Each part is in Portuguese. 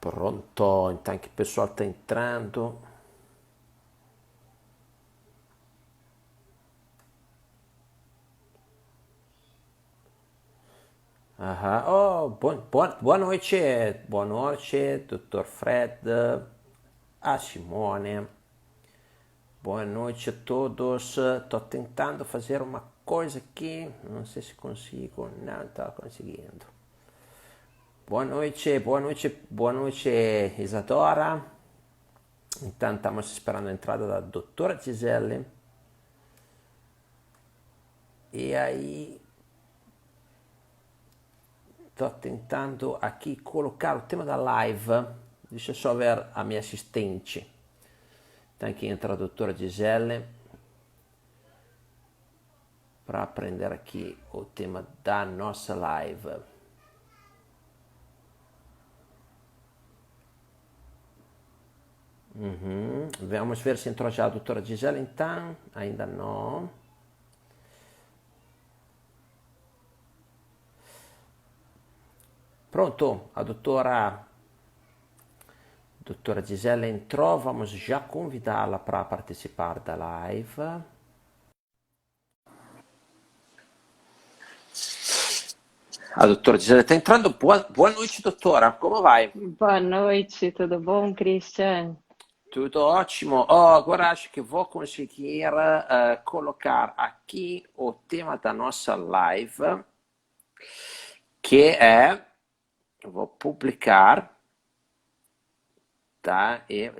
Pronto, então que o pessoal está entrando. Aham. Oh, boa noite, Dr. Fred, a Simone. Boa noite a todos. Estou tentando fazer uma coisa aqui, não sei se consigo, não estou conseguindo. Boa noite, Isadora. Então, estamos esperando a entrada da doutora Gisele. E aí, estou tentando aqui colocar o tema da live. Deixa eu só ver a minha assistente. Então, aqui entra a doutora Gisele para aprender aqui o tema da nossa live. Vamos ver se entrou já a doutora Gisele, então. Ainda não. Pronto, a doutora Gisele entrou, vamos já convidá-la para participar da live. A doutora Gisele está entrando. Boa noite, doutora. Como vai? Boa noite, tudo bom, Christian? Tudo ótimo. Oh, agora acho que vou conseguir colocar aqui o tema da nossa live, que é, eu vou publicar, tá? E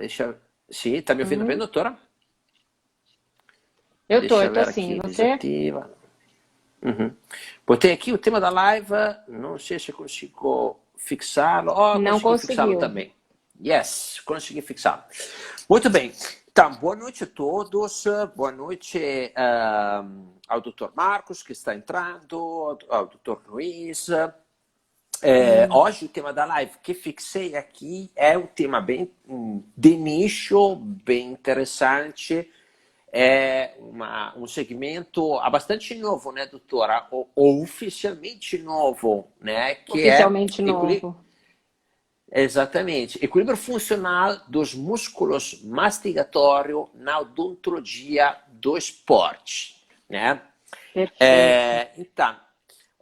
sim, está me ouvindo bem, Uhum. doutora? Deixa Eu eu tô ver sim, e aqui, você? desativa. Uhum. Botei aqui o tema da live, não sei se consigo fixá-lo. Oh, Não consegui fixá-lo conseguiu. também. Yes, consegui fixá-lo. Muito bem. Então, boa noite a todos. Boa noite ao Dr. Marcos, que está entrando, ao Dr. Luiz. Hoje o tema da live que fixei aqui é um tema bem de nicho, bem interessante. É um segmento bastante novo, né, doutora? Ou oficialmente novo, né? Que é Oficialmente novo. exatamente equilíbrio funcional dos músculos mastigatórios na odontologia do esporte, né? Perfeito. Então,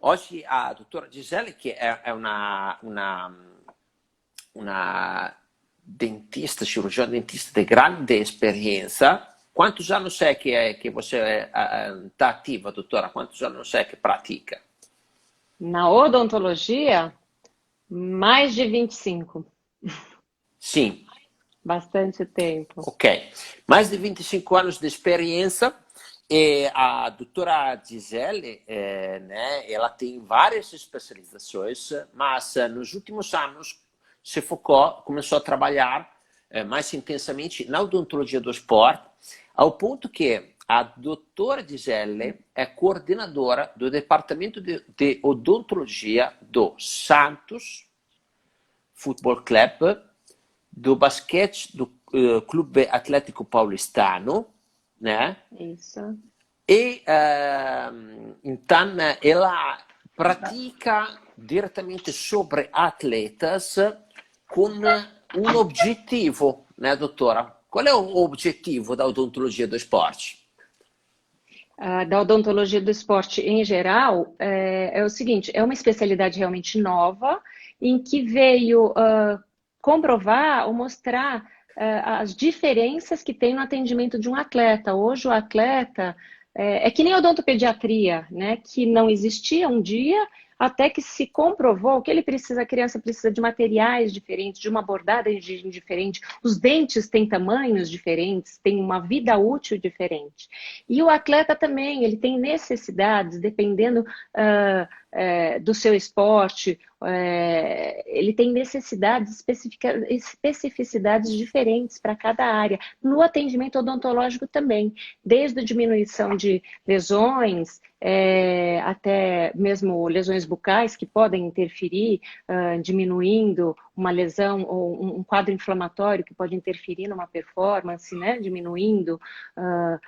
hoje a doutora Gisele, que é uma dentista, cirurgião dentista de grande experiência. Quantos anos é que você está ativa, doutora? Quantos anos é que pratica? Na odontologia, mais de 25. Sim, Bastante tempo. ok. Mais de 25 anos de experiência. E a doutora Gisele, né, ela tem várias especializações, mas nos últimos anos se focou, começou a trabalhar mais intensamente na odontologia do esporte, ao ponto que a doutora Gisele é coordenadora do departamento de odontologia do Santos Futebol Club, do basquete do Clube Atlético Paulistano, né? Isso. E então ela pratica diretamente sobre atletas com um objetivo, né, doutora? Qual é o objetivo da odontologia do esporte? Da odontologia do esporte em geral, é o seguinte, é uma especialidade realmente nova, em que veio comprovar ou mostrar as diferenças que tem no atendimento de um atleta. Hoje o atleta é que nem a odontopediatria, né? Que não existia um dia, até que se comprovou que ele precisa, a criança precisa de materiais diferentes, de uma abordagem diferente, os dentes têm tamanhos diferentes, têm uma vida útil diferente. E o atleta também, ele tem necessidades, dependendo do seu esporte, ele tem necessidades, especificidades diferentes para cada área. No atendimento odontológico também, desde a diminuição de lesões, até mesmo lesões bucais que podem interferir, diminuindo uma lesão ou um quadro inflamatório que pode interferir numa performance, né, diminuindo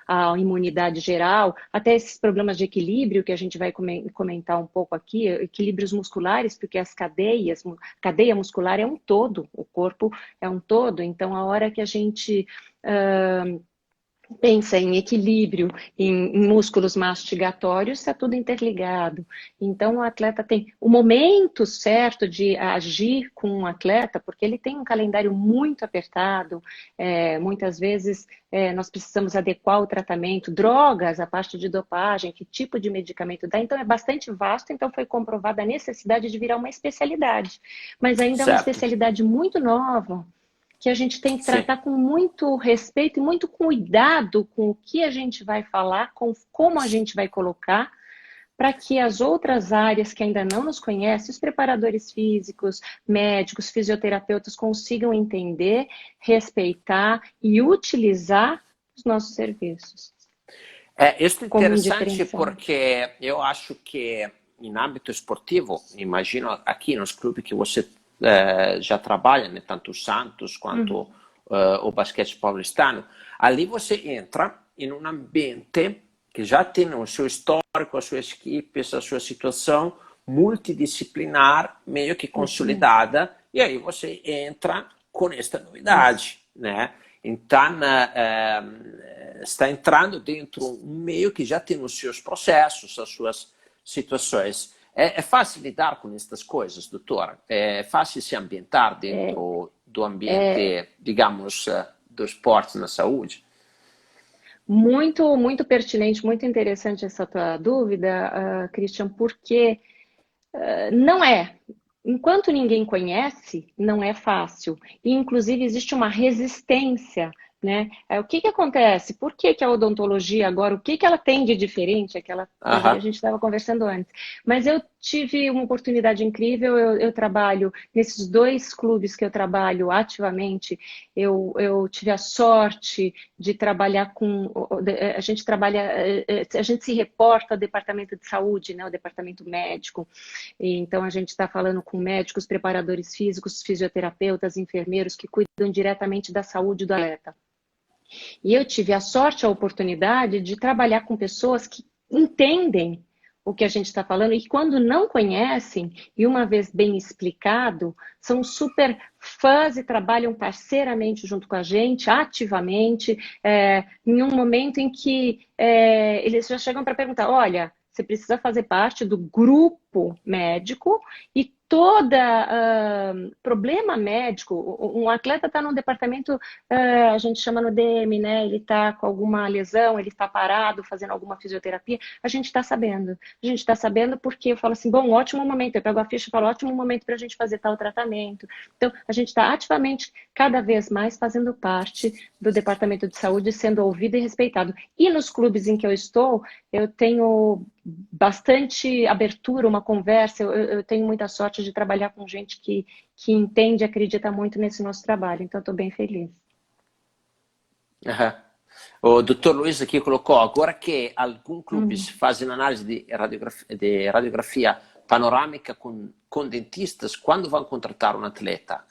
a imunidade geral, até esses problemas de equilíbrio que a gente vai comentar um pouco aqui, equilíbrios musculares, porque cadeia muscular é um todo, o corpo é um todo, então a hora que a gente pensa em equilíbrio, em músculos mastigatórios, está tudo interligado. Então, o atleta tem o momento certo de agir com um atleta, porque ele tem um calendário muito apertado, muitas vezes nós precisamos adequar o tratamento, drogas, a parte de dopagem, que tipo de medicamento dá. Então, é bastante vasto, então foi comprovada a necessidade de virar uma especialidade. Mas ainda é uma Certo. especialidade muito nova, que a gente tem que Sim. tratar com muito respeito e muito cuidado com o que a gente vai falar, com como a gente vai colocar, para que as outras áreas que ainda não nos conhecem, os preparadores físicos, médicos, fisioterapeutas, consigam entender, respeitar e utilizar os nossos serviços. Isso é Como um interessante diferencial. porque eu acho que em âmbito esportivo, imagino aqui nos clubes que você já trabalha, né, tanto o Santos quanto o basquete paulistano, ali você entra em um ambiente que já tem o seu histórico, as suas equipes, a sua situação multidisciplinar, meio que consolidada, e aí você entra com esta novidade, né? Então, está entrando dentro um meio que já tem os seus processos, as suas situações. É fácil lidar com estas coisas, doutora? É fácil se ambientar dentro do ambiente, digamos, do esporte na saúde? Muito, muito pertinente, muito interessante essa tua dúvida, Christian, porque não é. Enquanto ninguém conhece, não é fácil. E, inclusive, existe uma resistência, né? O que acontece? Por que a odontologia agora, o que ela tem de diferente? A gente estava conversando antes. Mas eu tive uma oportunidade incrível, eu trabalho nesses 2 clubes que eu trabalho ativamente, eu tive a sorte de trabalhar a gente se reporta ao departamento de saúde, né, o departamento médico, então a gente está falando com médicos, preparadores físicos, fisioterapeutas, enfermeiros que cuidam diretamente da saúde do atleta. E eu tive a sorte, a oportunidade de trabalhar com pessoas que entendem o que a gente está falando e quando não conhecem, e uma vez bem explicado, são super fãs e trabalham parceiramente junto com a gente, ativamente, em um momento em que eles já chegam para perguntar, olha, você precisa fazer parte do grupo médico e problema médico, um atleta está num departamento, a gente chama no DM, né? Ele está com alguma lesão, ele está parado, fazendo alguma fisioterapia, a gente está sabendo. A gente está sabendo porque eu falo assim, bom, ótimo momento, eu pego a ficha e falo, ótimo momento para a gente fazer tal tratamento. Então, a gente está ativamente, cada vez mais, fazendo parte do departamento de saúde, sendo ouvido e respeitado. E nos clubes em que eu estou, eu tenho bastante abertura, uma conversa, eu tenho muita sorte de trabalhar com gente que entende e acredita muito nesse nosso trabalho, então estou bem feliz. O dottor Luiz aqui colocou, agora que alguns clubes fazem análise de radiografia panorâmica com dentistas, quando vão contratar um atleta?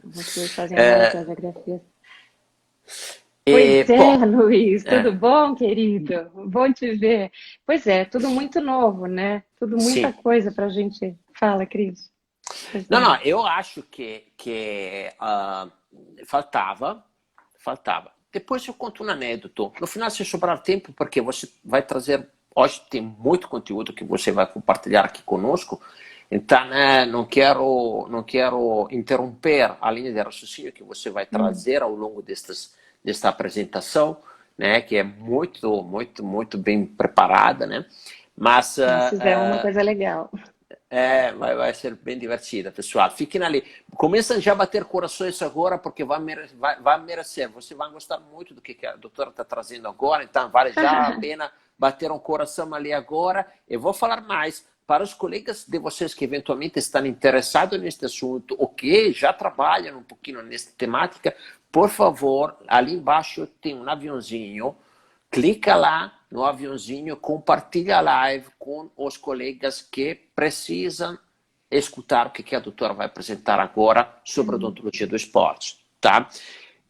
Vocês fazem análise de radiografia? Pois Luiz, tudo bom, querido? Bom te ver. Pois é, tudo muito novo, né? Tudo muita coisa para a gente. Fala, Cris. Não, eu acho que faltava. Depois eu conto um anedoto. No final, se sobrar tempo, porque você vai trazer... Hoje tem muito conteúdo que você vai compartilhar aqui conosco. Então, não quero interromper a linha de raciocínio que você vai trazer ao longo desta apresentação, né, que é muito, muito, muito bem preparada, né? Mas é uma coisa legal. Vai ser bem divertida, pessoal. Fiquem ali. Começam já a bater corações agora, porque vai merecer. Você vai gostar muito do que a doutora está trazendo agora, então vale já a pena bater um coração ali agora. Eu vou falar mais para os colegas de vocês que eventualmente estão interessados neste assunto ou que já trabalham um pouquinho nesta temática. Por favor, ali embaixo tem um aviãozinho. Clica lá, no aviãozinho, compartilha a live com os colegas que precisam escutar o que a doutora vai apresentar agora sobre a odontologia do esporte, tá?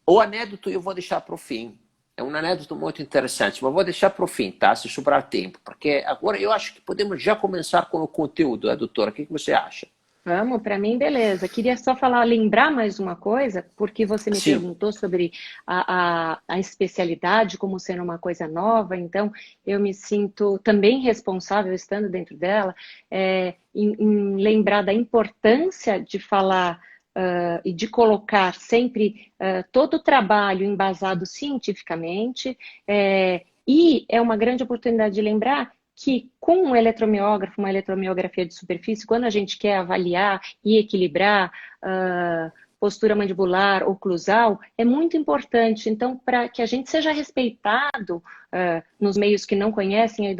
O anedoto eu vou deixar para o fim. É um anedoto muito interessante, mas vou deixar para o fim, tá? Se sobrar tempo, porque agora eu acho que podemos já começar com o conteúdo, doutora? O que você acha? Vamos, para mim, beleza. Queria só lembrar mais uma coisa, porque você me Sim. perguntou sobre a especialidade como sendo uma coisa nova, então eu me sinto também responsável, estando dentro dela, em lembrar da importância de falar e de colocar sempre todo o trabalho embasado cientificamente, e é uma grande oportunidade de lembrar que com um eletromiógrafo, uma eletromiografia de superfície, quando a gente quer avaliar e equilibrar postura mandibular, oclusal, é muito importante. Então, para que a gente seja respeitado nos meios que não conhecem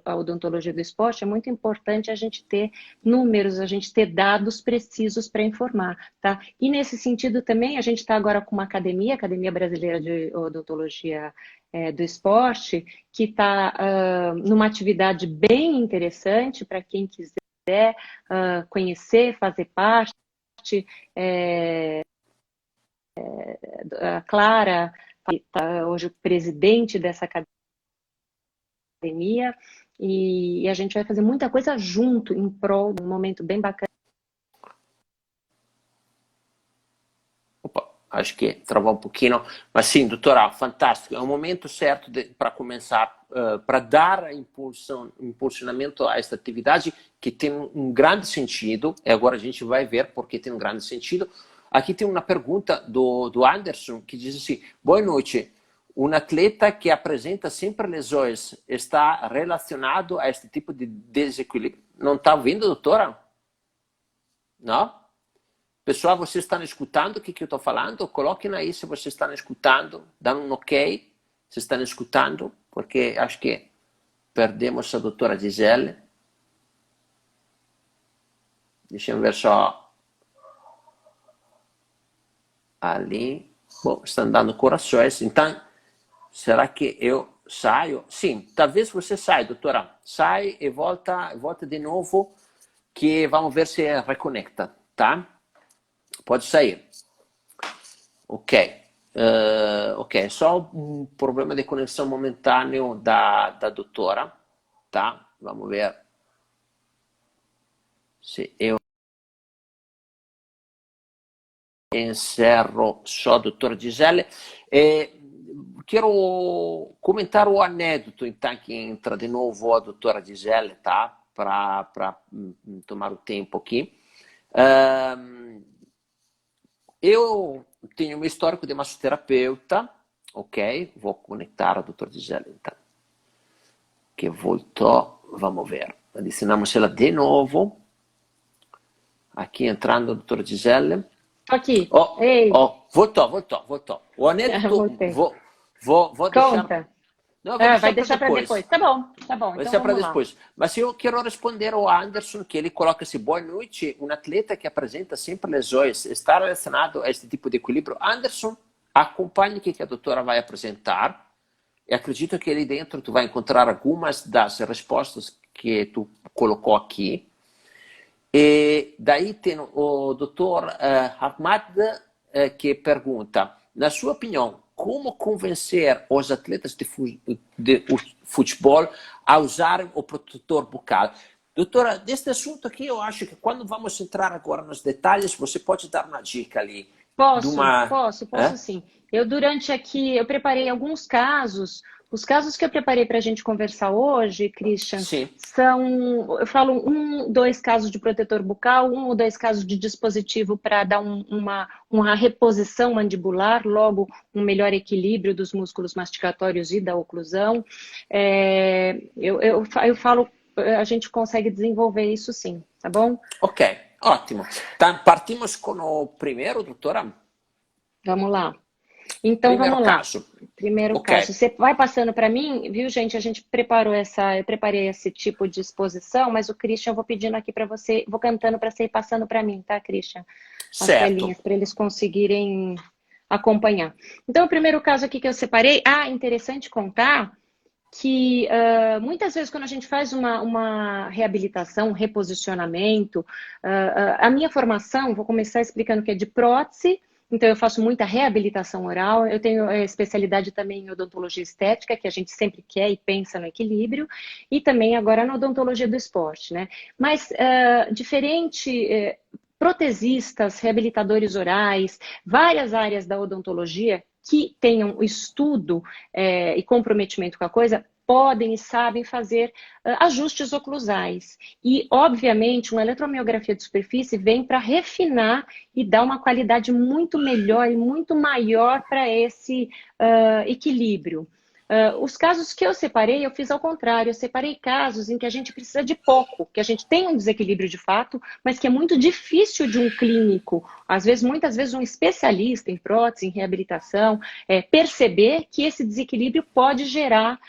a odontologia do esporte, é muito importante a gente ter números, a gente ter dados precisos para informar, tá? E nesse sentido também, a gente está agora com uma academia, Academia Brasileira de Odontologia do Esporte, que está numa atividade bem interessante para quem quiser conhecer, fazer parte. A Clara, hoje o presidente dessa academia, e a gente vai fazer muita coisa junto, em prol de um momento bem bacana. Opa, acho que travou um pouquinho, mas sim, doutora, fantástico. É o momento certo para começar, para dar impulsionamento a esta atividade que tem um grande sentido, e agora a gente vai ver porque tem um grande sentido. Aqui tem uma pergunta do Anderson, que diz assim: boa noite, um atleta que apresenta sempre lesões está relacionado a este tipo de desequilíbrio? Não está ouvindo, doutora? Não? Pessoal, vocês estão escutando o que eu estou falando? Coloquem aí se vocês estão escutando, dá um ok se estão escutando, porque acho que perdemos a doutora Gisele. Deixa eu ver só. Ali, bom, estão dando corações, então, será que eu saio? Sim, talvez você saia, doutora. Sai e volta de novo, que vamos ver se reconecta, tá? Pode sair. Ok. Ok, só um problema de conexão momentâneo da doutora, tá? Vamos ver se eu encerro só a doutora Gisele. Quero comentar o anedoto, então, que entra de novo a doutora Gisele, tá? Para tomar o tempo aqui. Eu tenho um histórico de massoterapeuta, ok? Vou conectar a doutora Gisele, então. Que voltou, vamos ver. Adicionamos ela de novo. Aqui entrando a doutora Gisele. Aqui. Voltou. O anedoto, vou deixar... Conta. Não, Vai deixar para depois. Tá bom. Vai deixar para depois. Mas eu quero responder ao Anderson, que ele coloca assim: boa noite, um atleta que apresenta sempre lesões, está relacionado a este tipo de equilíbrio? Anderson, acompanhe o que a doutora vai apresentar. E acredito que ali dentro tu vai encontrar algumas das respostas que tu colocou aqui. E daí tem o doutor Ahmad, que pergunta: na sua opinião, como convencer os atletas de futebol a usarem o protetor bucal? Doutora, deste assunto aqui, eu acho que quando vamos entrar agora nos detalhes, você pode dar uma dica ali. Posso sim. Durante aqui, eu preparei alguns casos. Os casos que eu preparei para a gente conversar hoje, Christian, Sim. são, eu falo 2 casos de protetor bucal, 1 ou 2 casos de dispositivo para dar uma reposição mandibular, logo um melhor equilíbrio dos músculos mastigatórios e da oclusão. Eu falo, a gente consegue desenvolver isso sim, tá bom? Ok, ótimo. Então, partimos com o primeiro, doutora? Vamos lá. Então, vamos lá. Primeiro caso. Você vai passando para mim, viu, gente? A gente preparou eu preparei esse tipo de exposição, mas o Christian, eu vou pedindo aqui para você, vou cantando para você ir passando para mim, tá, Christian? As telinhas, para eles conseguirem acompanhar. Então, o primeiro caso aqui que eu separei, interessante contar que muitas vezes quando a gente faz uma reabilitação, um reposicionamento, a minha formação, vou começar explicando que é de prótese, então eu faço muita reabilitação oral, eu tenho especialidade também em odontologia estética, que a gente sempre quer e pensa no equilíbrio, e também agora na odontologia do esporte, né? Mas diferente, protesistas, reabilitadores orais, várias áreas da odontologia que tenham estudo e comprometimento com a coisa, podem e sabem fazer ajustes oclusais. E, obviamente, uma eletromiografia de superfície vem para refinar e dar uma qualidade muito melhor e muito maior para esse equilíbrio. Os casos que eu separei, eu fiz ao contrário. Eu separei casos em que a gente precisa de pouco, que a gente tem um desequilíbrio de fato, mas que é muito difícil de um clínico, muitas vezes um especialista em prótese, em reabilitação, perceber que esse desequilíbrio pode gerar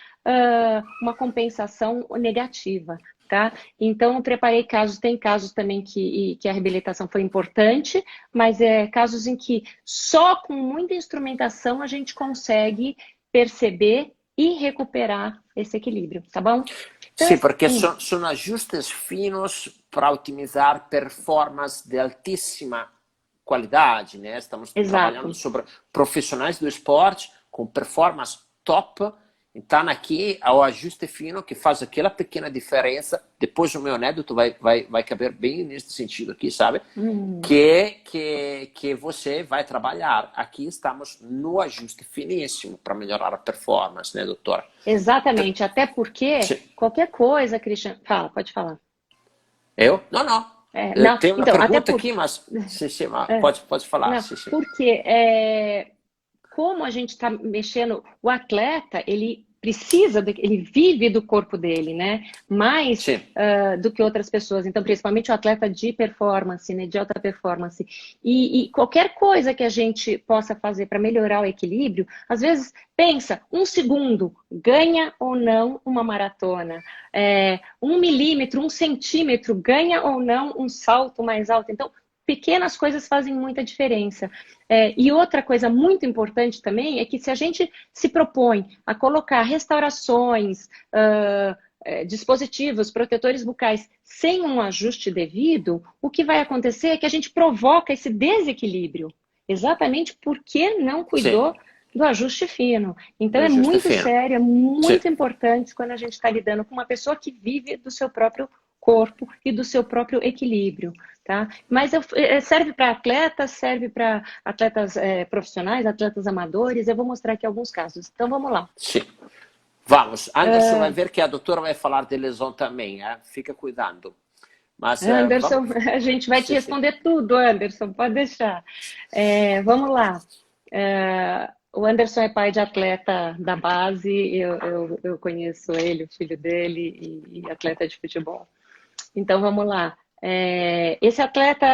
uma compensação negativa. Tá? Então, eu preparei casos, tem casos também que a reabilitação foi importante, mas casos em que só com muita instrumentação a gente consegue perceber e recuperar esse equilíbrio, tá bom? Então, Sim, porque são ajustes finos para otimizar performance de altíssima qualidade, né? Estamos trabalhando sobre profissionais do esporte com performance top. Então, aqui é o ajuste fino que faz aquela pequena diferença. Depois o meu anedoto vai caber bem nesse sentido aqui, sabe? Que você vai trabalhar. Aqui estamos no ajuste finíssimo para melhorar a performance, né, doutora? Exatamente. Até porque qualquer coisa, Christian... Fala, pode falar. Eu? Não. Não. Tenho uma então, pergunta aqui, mas pode falar. Não, porque como a gente está mexendo, o atleta, ele precisa, ele vive do corpo dele, né? Mais do que outras pessoas. Então, principalmente o atleta de performance, né? De alta performance. E qualquer coisa que a gente possa fazer para melhorar o equilíbrio, às vezes, pensa, 1 segundo, ganha ou não uma maratona? 1 milímetro, 1 centímetro, ganha ou não um salto mais alto? Então, pequenas coisas fazem muita diferença. E outra coisa muito importante também é que se a gente se propõe a colocar restaurações, dispositivos, protetores bucais sem um ajuste devido, o que vai acontecer é que a gente provoca esse desequilíbrio, exatamente porque não cuidou do ajuste fino. Então é muito sério, é muito importante quando a gente está lidando com uma pessoa que vive do seu próprio corpo e do seu próprio equilíbrio, tá? Mas serve para atletas, serve para atletas profissionais, atletas amadores. Eu vou mostrar aqui alguns casos. Então vamos lá. Sim. Vamos. Anderson vai ver que a doutora vai falar de lesão também, fica cuidando. Mas, Anderson, a gente vai te responder tudo, Anderson, pode deixar. Vamos lá. O Anderson é pai de atleta da base, eu conheço ele, o filho dele, e atleta de futebol. Então, vamos lá. Esse atleta,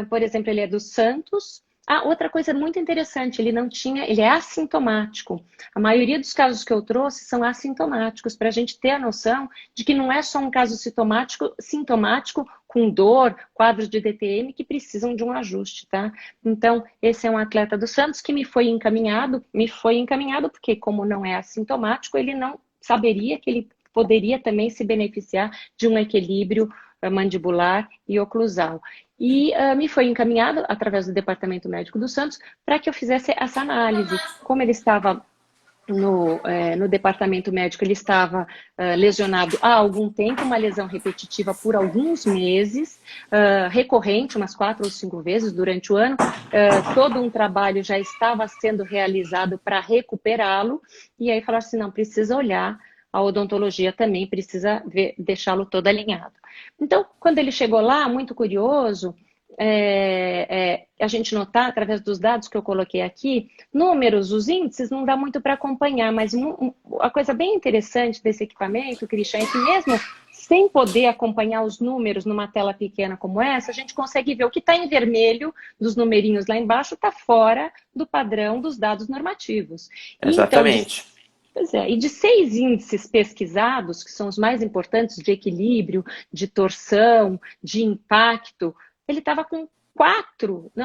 por exemplo, ele é do Santos. Outra coisa muito interessante, ele é assintomático. A maioria dos casos que eu trouxe são assintomáticos, para a gente ter a noção de que não é só um caso sintomático com dor, quadros de DTM que precisam de um ajuste, tá? Então, esse é um atleta do Santos que me foi encaminhado porque como não é assintomático, ele não saberia que ele poderia também se beneficiar de um equilíbrio mandibular e oclusal. E me foi encaminhado, através do Departamento Médico do Santos, para que eu fizesse essa análise. Como ele estava no departamento médico, ele estava lesionado há algum tempo, uma lesão repetitiva por alguns meses, recorrente, umas 4 ou 5 vezes durante o ano. Todo um trabalho já estava sendo realizado para recuperá-lo, e aí falaram assim, não, precisa olhar, a odontologia também precisa deixá-lo todo alinhado. Então, quando ele chegou lá, muito curioso, a gente notar, através dos dados que eu coloquei aqui, números, os índices não dá muito para acompanhar, mas a coisa bem interessante desse equipamento, Christian, é que mesmo sem poder acompanhar os números numa tela pequena como essa, a gente consegue ver o que está em vermelho, dos numerinhos lá embaixo, está fora do padrão dos dados normativos. Exatamente. Então, pois e de 6 índices pesquisados, que são os mais importantes de equilíbrio, de torção, de impacto, ele estava com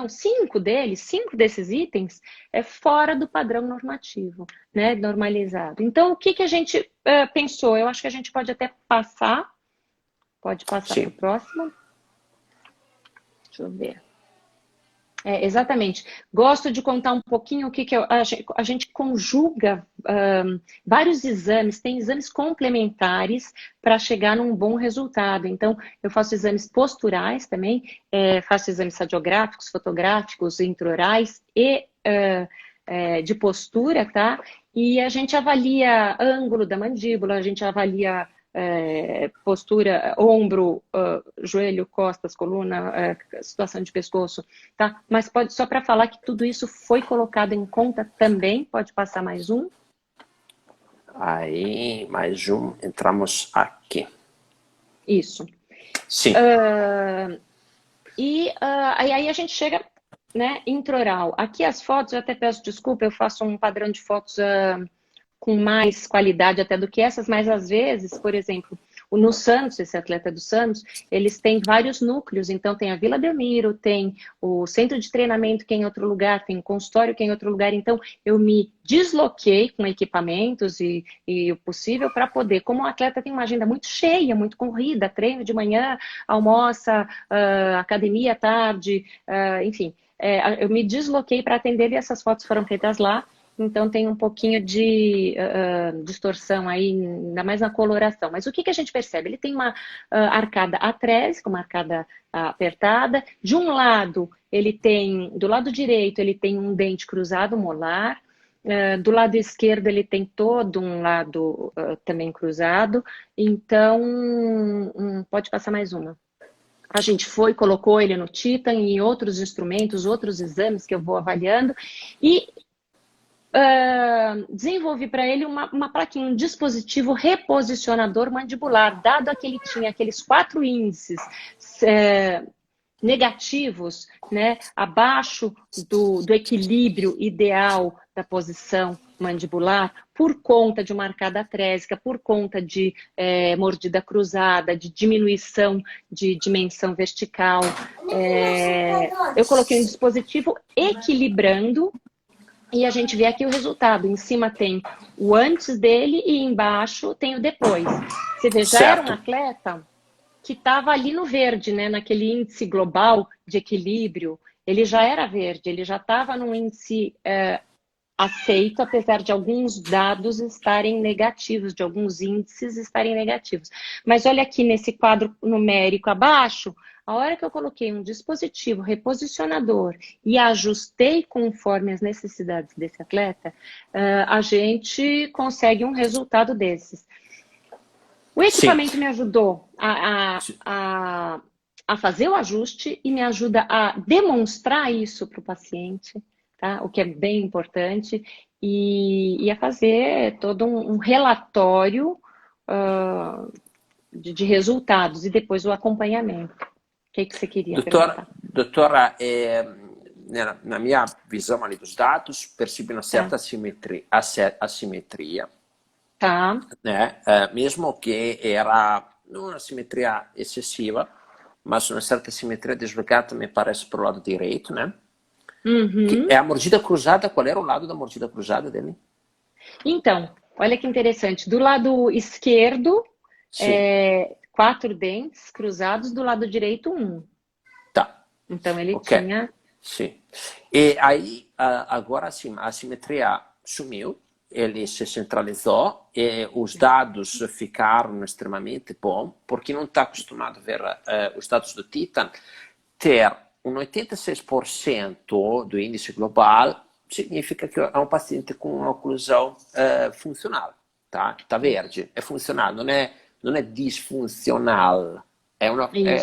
cinco deles, cinco desses itens é fora do padrão normativo, né, normalizado. Então, o que que a gente pensou? Eu acho que a gente pode até passar, pode passar para o Sì, próximo. Deixa eu ver. Exatamente. Gosto de contar um pouquinho o que, que a gente conjuga vários exames, tem exames complementares para chegar num bom resultado. Então, eu faço exames posturais também, faço exames radiográficos, fotográficos, intraorais e de postura, tá? E a gente avalia ângulo da mandíbula, a gente avalia postura, ombro, joelho, costas, coluna, situação de pescoço, tá? Mas pode, só para falar que tudo isso foi colocado em conta também, pode passar mais um. aí mais um, entramos aqui. Isso. Sim, Aí a gente chega, né, intraoral. Aqui as fotos, eu até peço desculpa, eu faço um padrão de fotos com mais qualidade até do que essas, mas às vezes, por exemplo, no Santos, esse atleta do Santos, eles têm vários núcleos, então tem a Vila Belmiro, tem o centro de treinamento que é em outro lugar, tem o consultório que é em outro lugar, então eu me desloquei com equipamentos e o possível para poder, como o atleta tem uma agenda muito cheia, muito corrida, treino de manhã, almoça, academia à tarde, enfim, eu me desloquei para atender e essas fotos foram feitas lá. Então tem um pouquinho de distorção aí, ainda mais na coloração. Mas o que que a gente percebe? Ele tem uma arcada atrésica, uma arcada apertada. De um lado, do lado direito, ele tem um dente cruzado molar. Do lado esquerdo, ele tem todo um lado também cruzado. Então, pode passar mais uma. A gente colocou ele no Titan e outros instrumentos, outros exames que eu vou avaliando. E desenvolvi para ele uma plaquinha, um dispositivo reposicionador mandibular, dado que ele tinha aqueles 4 índices negativos, né, abaixo do equilíbrio ideal da posição mandibular, por conta de uma arcada atrésica, por conta de mordida cruzada, de diminuição de dimensão vertical. Eu coloquei um dispositivo equilibrando. E a gente vê aqui o resultado. Em cima tem o antes dele e embaixo tem o depois. Você vê, já era um atleta que estava ali no verde, né? Naquele índice global de equilíbrio. Ele já era verde, ele já estava num índice aceito, apesar de alguns dados estarem negativos, de alguns índices estarem negativos. Mas olha aqui nesse quadro numérico abaixo, a hora que eu coloquei um dispositivo reposicionador e ajustei conforme as necessidades desse atleta, a gente consegue um resultado desses. O equipamento me ajudou a fazer o ajuste e me ajuda a demonstrar isso para o paciente, tá? O que é bem importante, e a fazer todo um relatório de resultados e depois o acompanhamento. O que você queria perguntar? Doutora, na minha visão ali dos dados, percebi uma certa assimetria, Tá. né? Mesmo que era não uma simetria excessiva, mas uma certa simetria deslocada, me parece, para o lado direito, né? Uhum. É a mordida cruzada, qual era o lado da mordida cruzada dele? Então, olha que interessante. Do lado esquerdo, Sim, 4 dentes cruzados, do lado direito, 1. tá. Então, ele Ok, tinha... sim. E aí, agora sim, a simetria sumiu, ele se centralizou e os dados ficaram extremamente bons, porque não está acostumado a ver os dados do Titan ter um 86% do índice global, significa que é um paciente com uma oclusão funcional, tá? Tá verde, é funcional, não é disfuncional, é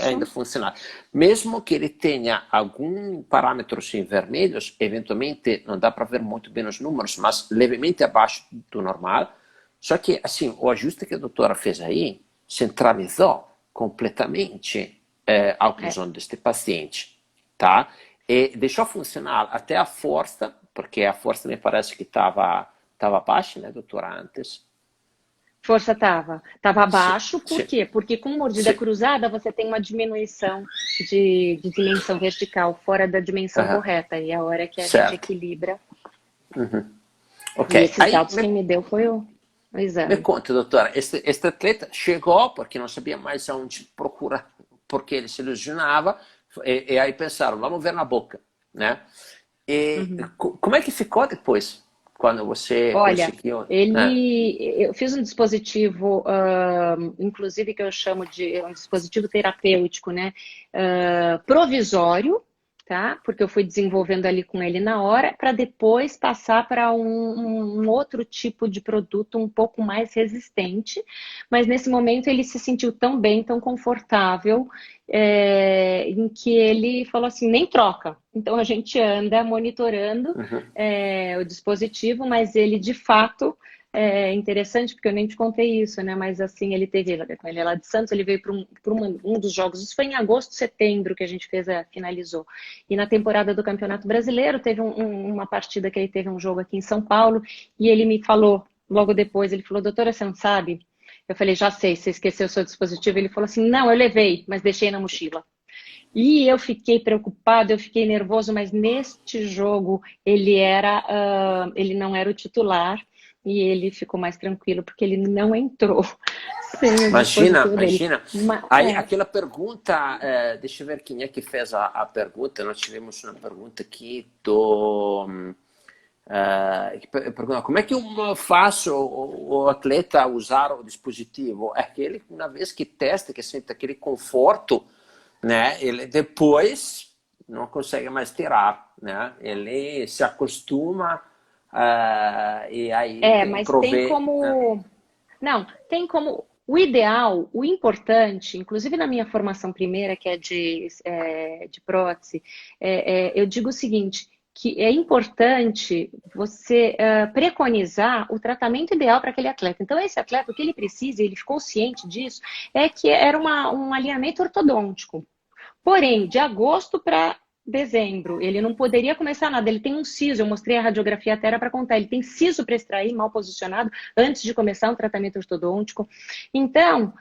ainda Isso. funcional. Mesmo que ele tenha algum parâmetro em vermelhos, eventualmente não dá para ver muito bem os números, mas levemente abaixo do normal. Só que, assim, o ajuste que a doutora fez aí centralizou completamente a oclusão deste paciente, tá? E deixou funcionar até a força, porque a força me parece que estava baixa, né, doutora, antes? Força estava. Estava Sim, abaixo, por sim, quê? Porque com mordida sim. cruzada você tem uma diminuição de dimensão vertical, fora da dimensão Aham, correta. E é a hora que a gente certo. equilibra. Ok, E esses aí dados quem me deu foi o me exame. conta, doutora, este atleta chegou porque não sabia mais aonde procurar, porque ele se lesionava, e aí pensaram, vamos ver na boca, né? E Uhum. como é que ficou depois, quando você Olha, conseguiu, né? eu fiz um dispositivo, inclusive que eu chamo de um dispositivo terapêutico, né? Provisório, tá? Porque eu fui desenvolvendo ali com ele na hora, para depois passar para um outro tipo de produto um pouco mais resistente. Mas nesse momento ele se sentiu tão bem, tão confortável, em que ele falou assim, nem troca. Então a gente anda monitorando Uhum. o dispositivo, mas ele de fato é interessante, porque eu nem te contei isso, né? Mas assim, ele é lá de Santos, ele veio para um dos jogos, isso foi em agosto, setembro que a gente finalizou. E na temporada do Campeonato Brasileiro, teve uma partida que ele teve um jogo aqui em São Paulo, e ele me falou, logo depois, ele falou, doutora, você não sabe? Eu falei, já sei, você esqueceu o seu dispositivo? Ele falou assim, não, eu levei, mas deixei na mochila. E eu fiquei preocupado, eu fiquei nervoso, mas neste jogo ele não era o titular e ele ficou mais tranquilo porque ele não entrou sem o Imagina, dispositivo dele. imagina. Aí aquela pergunta, deixa eu ver quem é que fez a pergunta. Nós tivemos uma pergunta aqui que pergunta, como é que eu faço o atleta usar o dispositivo? É que ele, uma vez que testa, que sente aquele conforto, né? Ele depois não consegue mais tirar, né? Ele se acostuma e aí Mas tem provê, né? como. Não, tem como. O ideal, o importante, inclusive na minha formação primeira, que é de prótese, eu digo o seguinte, que é importante você preconizar o tratamento ideal para aquele atleta. Então, esse atleta, o que ele precisa, e ele ficou ciente disso, é que era um alinhamento ortodôntico. Porém, de agosto para dezembro, ele não poderia começar nada. Ele tem um siso, eu mostrei a radiografia até era para contar. Ele tem siso para extrair, mal posicionado, antes de começar um tratamento ortodôntico. Então,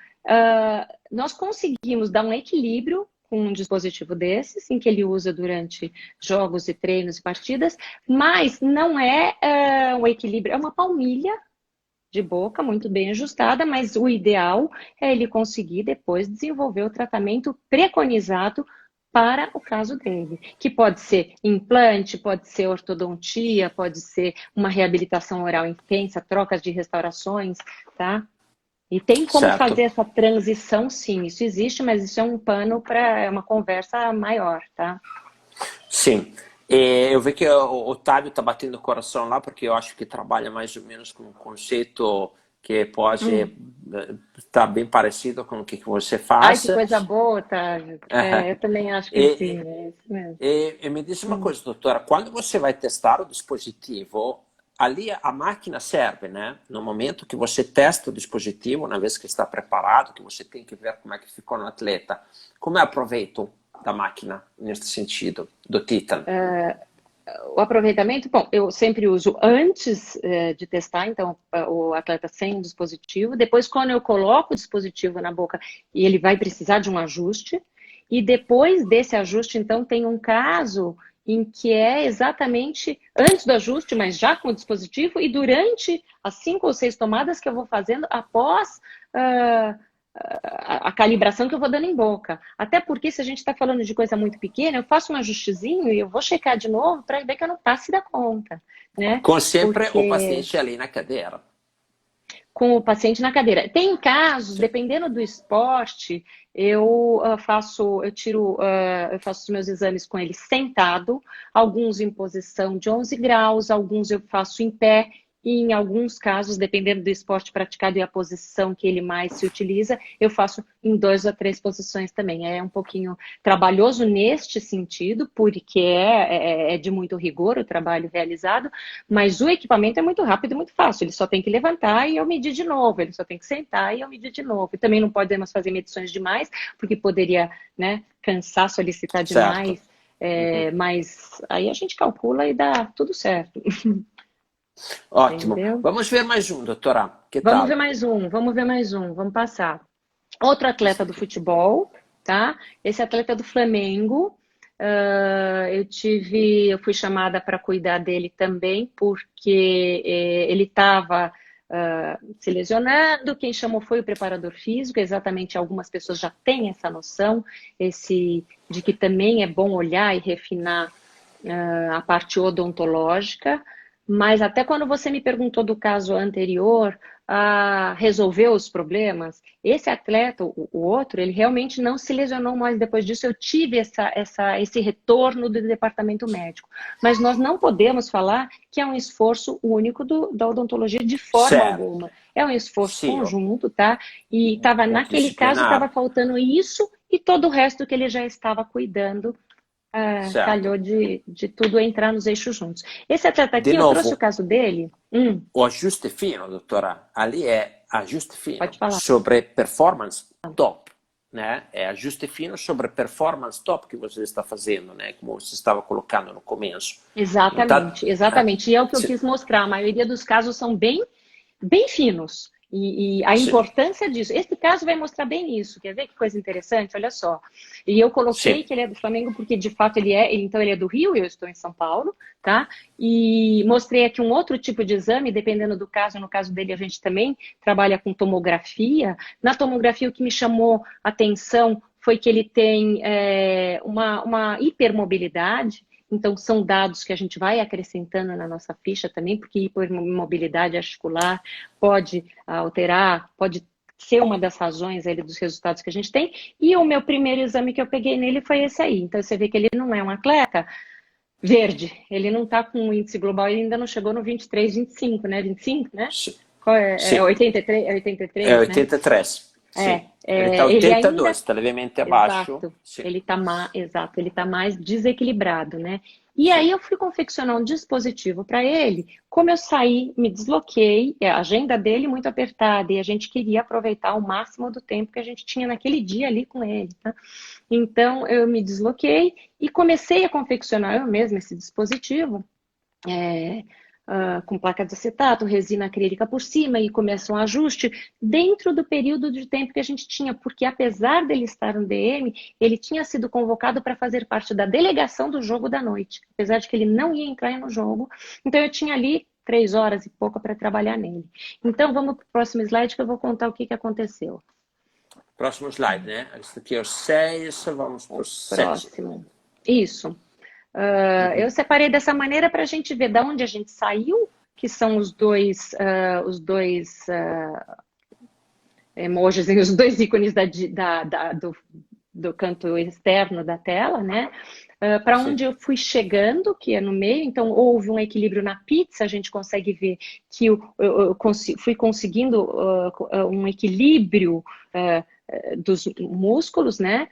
nós conseguimos dar um equilíbrio com um dispositivo desses, em que ele usa durante jogos e treinos e partidas, mas não é um equilíbrio, é uma palmilha de boca, muito bem ajustada, mas o ideal é ele conseguir depois desenvolver o tratamento preconizado para o caso dele, que pode ser implante, pode ser ortodontia, pode ser uma reabilitação oral intensa, trocas de restaurações, tá? E tem como fazer Certo. essa transição, sim, isso existe, mas isso é um pano para uma conversa maior, tá? Sim. E eu vi que o Otávio está batendo o coração lá, porque eu acho que trabalha mais ou menos com um conceito que pode Hum. estar bem parecido com o que você Ai, que faz. coisa boa, Otávio. Eu também acho que sim, E, é isso mesmo. e me diz uma coisa, doutora, quando você vai testar o dispositivo, ali a máquina serve, né? No momento que você testa o dispositivo, na vez que está preparado, que você tem que ver como é que ficou no atleta, como é o proveito da máquina nesse sentido, do Titan? O aproveitamento, bom, eu sempre uso antes de testar, então o atleta sem o dispositivo, depois quando eu coloco o dispositivo na boca e ele vai precisar de um ajuste, e depois desse ajuste, então tem um caso em que é exatamente antes do ajuste, mas já com o dispositivo, e durante as 5 ou 6 tomadas que eu vou fazendo após uh, a calibração que eu vou dando em boca. Até porque se a gente está falando de coisa muito pequena, eu faço um ajustezinho e eu vou checar de novo para ver que eu não passe da conta, né? Com sempre o Porque paciente ali na cadeira. com o paciente na cadeira. Tem casos, Sim. dependendo do esporte, eu faço os meus exames com ele sentado, alguns em posição de 11 graus, alguns eu faço em pé, e em alguns casos, dependendo do esporte praticado e a posição que ele mais se utiliza, eu faço em 2 ou 3 posições também. É um pouquinho trabalhoso neste sentido, porque é de muito rigor o trabalho realizado, mas o equipamento é muito rápido e muito fácil. Ele só tem que levantar e eu medir de novo. Ele só tem que sentar e eu medir de novo. E também não podemos fazer medições demais, porque poderia, né, cansar, solicitar Certo. demais. Uhum. Mas aí a gente calcula e dá tudo certo. Ótimo. Entendeu? Vamos ver mais um, doutora. Que Vamos ver tal? mais um, vamos passar. Outro atleta do futebol, tá? Esse atleta do Flamengo, eu fui chamada para cuidar dele também, porque ele estava se lesionando. Quem chamou foi o preparador físico, exatamente. Algumas pessoas já têm essa noção, de que também é bom olhar e refinar a parte odontológica, mas até quando você me perguntou do caso anterior, resolveu os problemas, esse atleta, o outro, ele realmente não se lesionou mais depois disso. Eu tive esse retorno do departamento médico, mas nós não podemos falar que é um esforço único da odontologia de forma Certo. alguma. É um esforço Sim, conjunto, tá? E tava, naquele caso estava multidisciplinar. faltando isso e todo o resto que ele já estava cuidando. Certo. Calhou de tudo entrar nos eixos juntos. Esse atleta De aqui, eu trouxe o novo, caso dele. o ajuste fino, doutora, ali é ajuste fino Pode falar. sobre performance top, né? É ajuste fino sobre performance top que você está fazendo, né? Como você estava colocando no começo. Não tá, Exatamente, exatamente. E é o que eu quis mostrar. A maioria dos casos são bem finos. E a sim, importância disso. Esse caso vai mostrar bem isso. Quer ver que coisa interessante? Olha só. E eu sim, coloquei que ele é do Flamengo porque, de fato, então ele é do Rio e eu estou em São Paulo, tá? E mostrei aqui um outro tipo de exame, dependendo do caso. No caso dele, a gente também trabalha com tomografia. Na tomografia, o que me chamou a atenção foi que ele tem uma hipermobilidade. Então, são dados que a gente vai acrescentando na nossa ficha também, porque hipermobilidade articular pode alterar, pode ser uma das razões aí dos resultados que a gente tem. E o meu primeiro exame que eu peguei nele foi esse aí. Então, você vê que ele não é um atleta verde, ele não está com um índice global, ele ainda não chegou no 23, 25, né? 25, né? sim, Qual é? É sim. 83, É 83, né? 83, sim. Ele está Ele ainda 82, está levemente abaixo. Exato, Sim, exato, ele está mais desequilibrado, né? E sim. aí eu fui confeccionar um dispositivo para ele. Como eu saí, me desloquei, a agenda dele muito apertada e a gente queria aproveitar o máximo do tempo que a gente tinha naquele dia ali com ele, tá? Então eu me desloquei e comecei a confeccionar eu mesma esse dispositivo. É, com placa de acetato, resina acrílica por cima e começa um ajuste dentro do período de tempo que a gente tinha, porque apesar dele estar no DM, ele tinha sido convocado para fazer parte da delegação do jogo da noite, apesar de que ele não ia entrar no jogo. Então eu tinha ali 3 horas e pouco para trabalhar nele. Então vamos para o próximo slide que eu vou contar o que aconteceu. Próximo slide, né? Esse aqui é o 6, vamos para o 7. Próximo. Isso. Eu separei dessa maneira para a gente ver de onde a gente saiu, que são os dois emojis, os dois ícones do canto externo da tela, né? Para Sim. onde eu fui chegando, que é no meio. Então houve um equilíbrio na pizza, a gente consegue ver que eu fui conseguindo um equilíbrio dos músculos, né?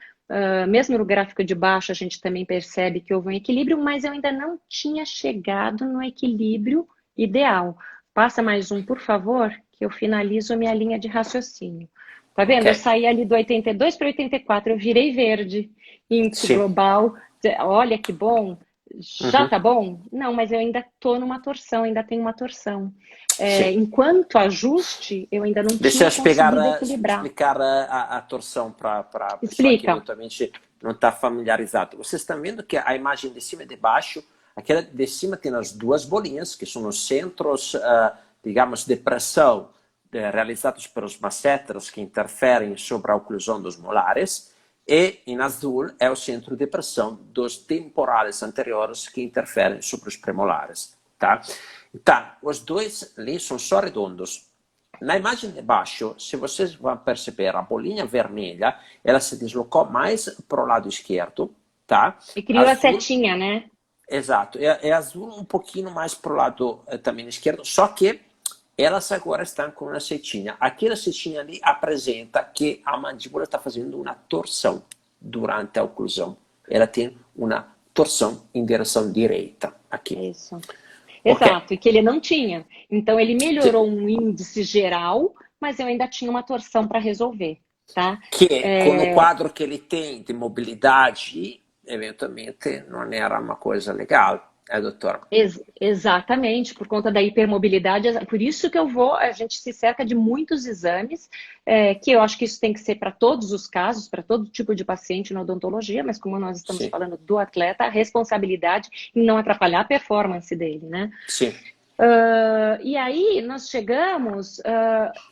Mesmo no gráfico de baixo, a gente também percebe que houve um equilíbrio, mas eu ainda não tinha chegado no equilíbrio ideal. Passa mais um, por favor, que eu finalizo minha linha de raciocínio. Tá vendo? Eu Ok. saí ali do 82 para 84, eu virei verde. Índice Sim. global, olha que bom. Já Uhum. tá bom? Não, mas eu ainda estou numa torção, ainda tenho uma torção. Sim. Enquanto ajuste, eu ainda não Deixa eu tinha conseguido equilibrar. explicar a torção para a pessoa que Explica. eventualmente não está familiarizado. Vocês estão vendo que a imagem de cima e de baixo, aquela de cima tem as duas bolinhas, que são os centros, digamos, de pressão realizados pelos masseteros que interferem sobre a oclusão dos molares, e em azul é o centro de pressão dos temporales anteriores que interferem sobre os premolares. Tá? Então, os dois ali são só redondos. Na imagem de baixo, se vocês vão perceber, a bolinha vermelha, ela se deslocou mais para o lado esquerdo, tá? E criou a Azul, setinha, né? exato, é azul um pouquinho mais para o lado também esquerdo, só que elas agora estão com uma setinha. Aquela setinha ali apresenta que a mandíbula está fazendo uma torção durante a oclusão. Ela tem uma torção em direção direita aqui. Isso. Ok. Exato, e que ele não tinha. Então, ele melhorou um índice geral, mas eu ainda tinha uma torção para resolver, tá? Que com o quadro que ele tem de mobilidade, eventualmente não era uma coisa legal. doutora? Exatamente, por conta da hipermobilidade, por isso que a gente se cerca de muitos exames, que eu acho que isso tem que ser para todos os casos, para todo tipo de paciente na odontologia, mas como nós estamos Sim, falando do atleta, a responsabilidade em não atrapalhar a performance dele, né? sim. E aí nós chegamos,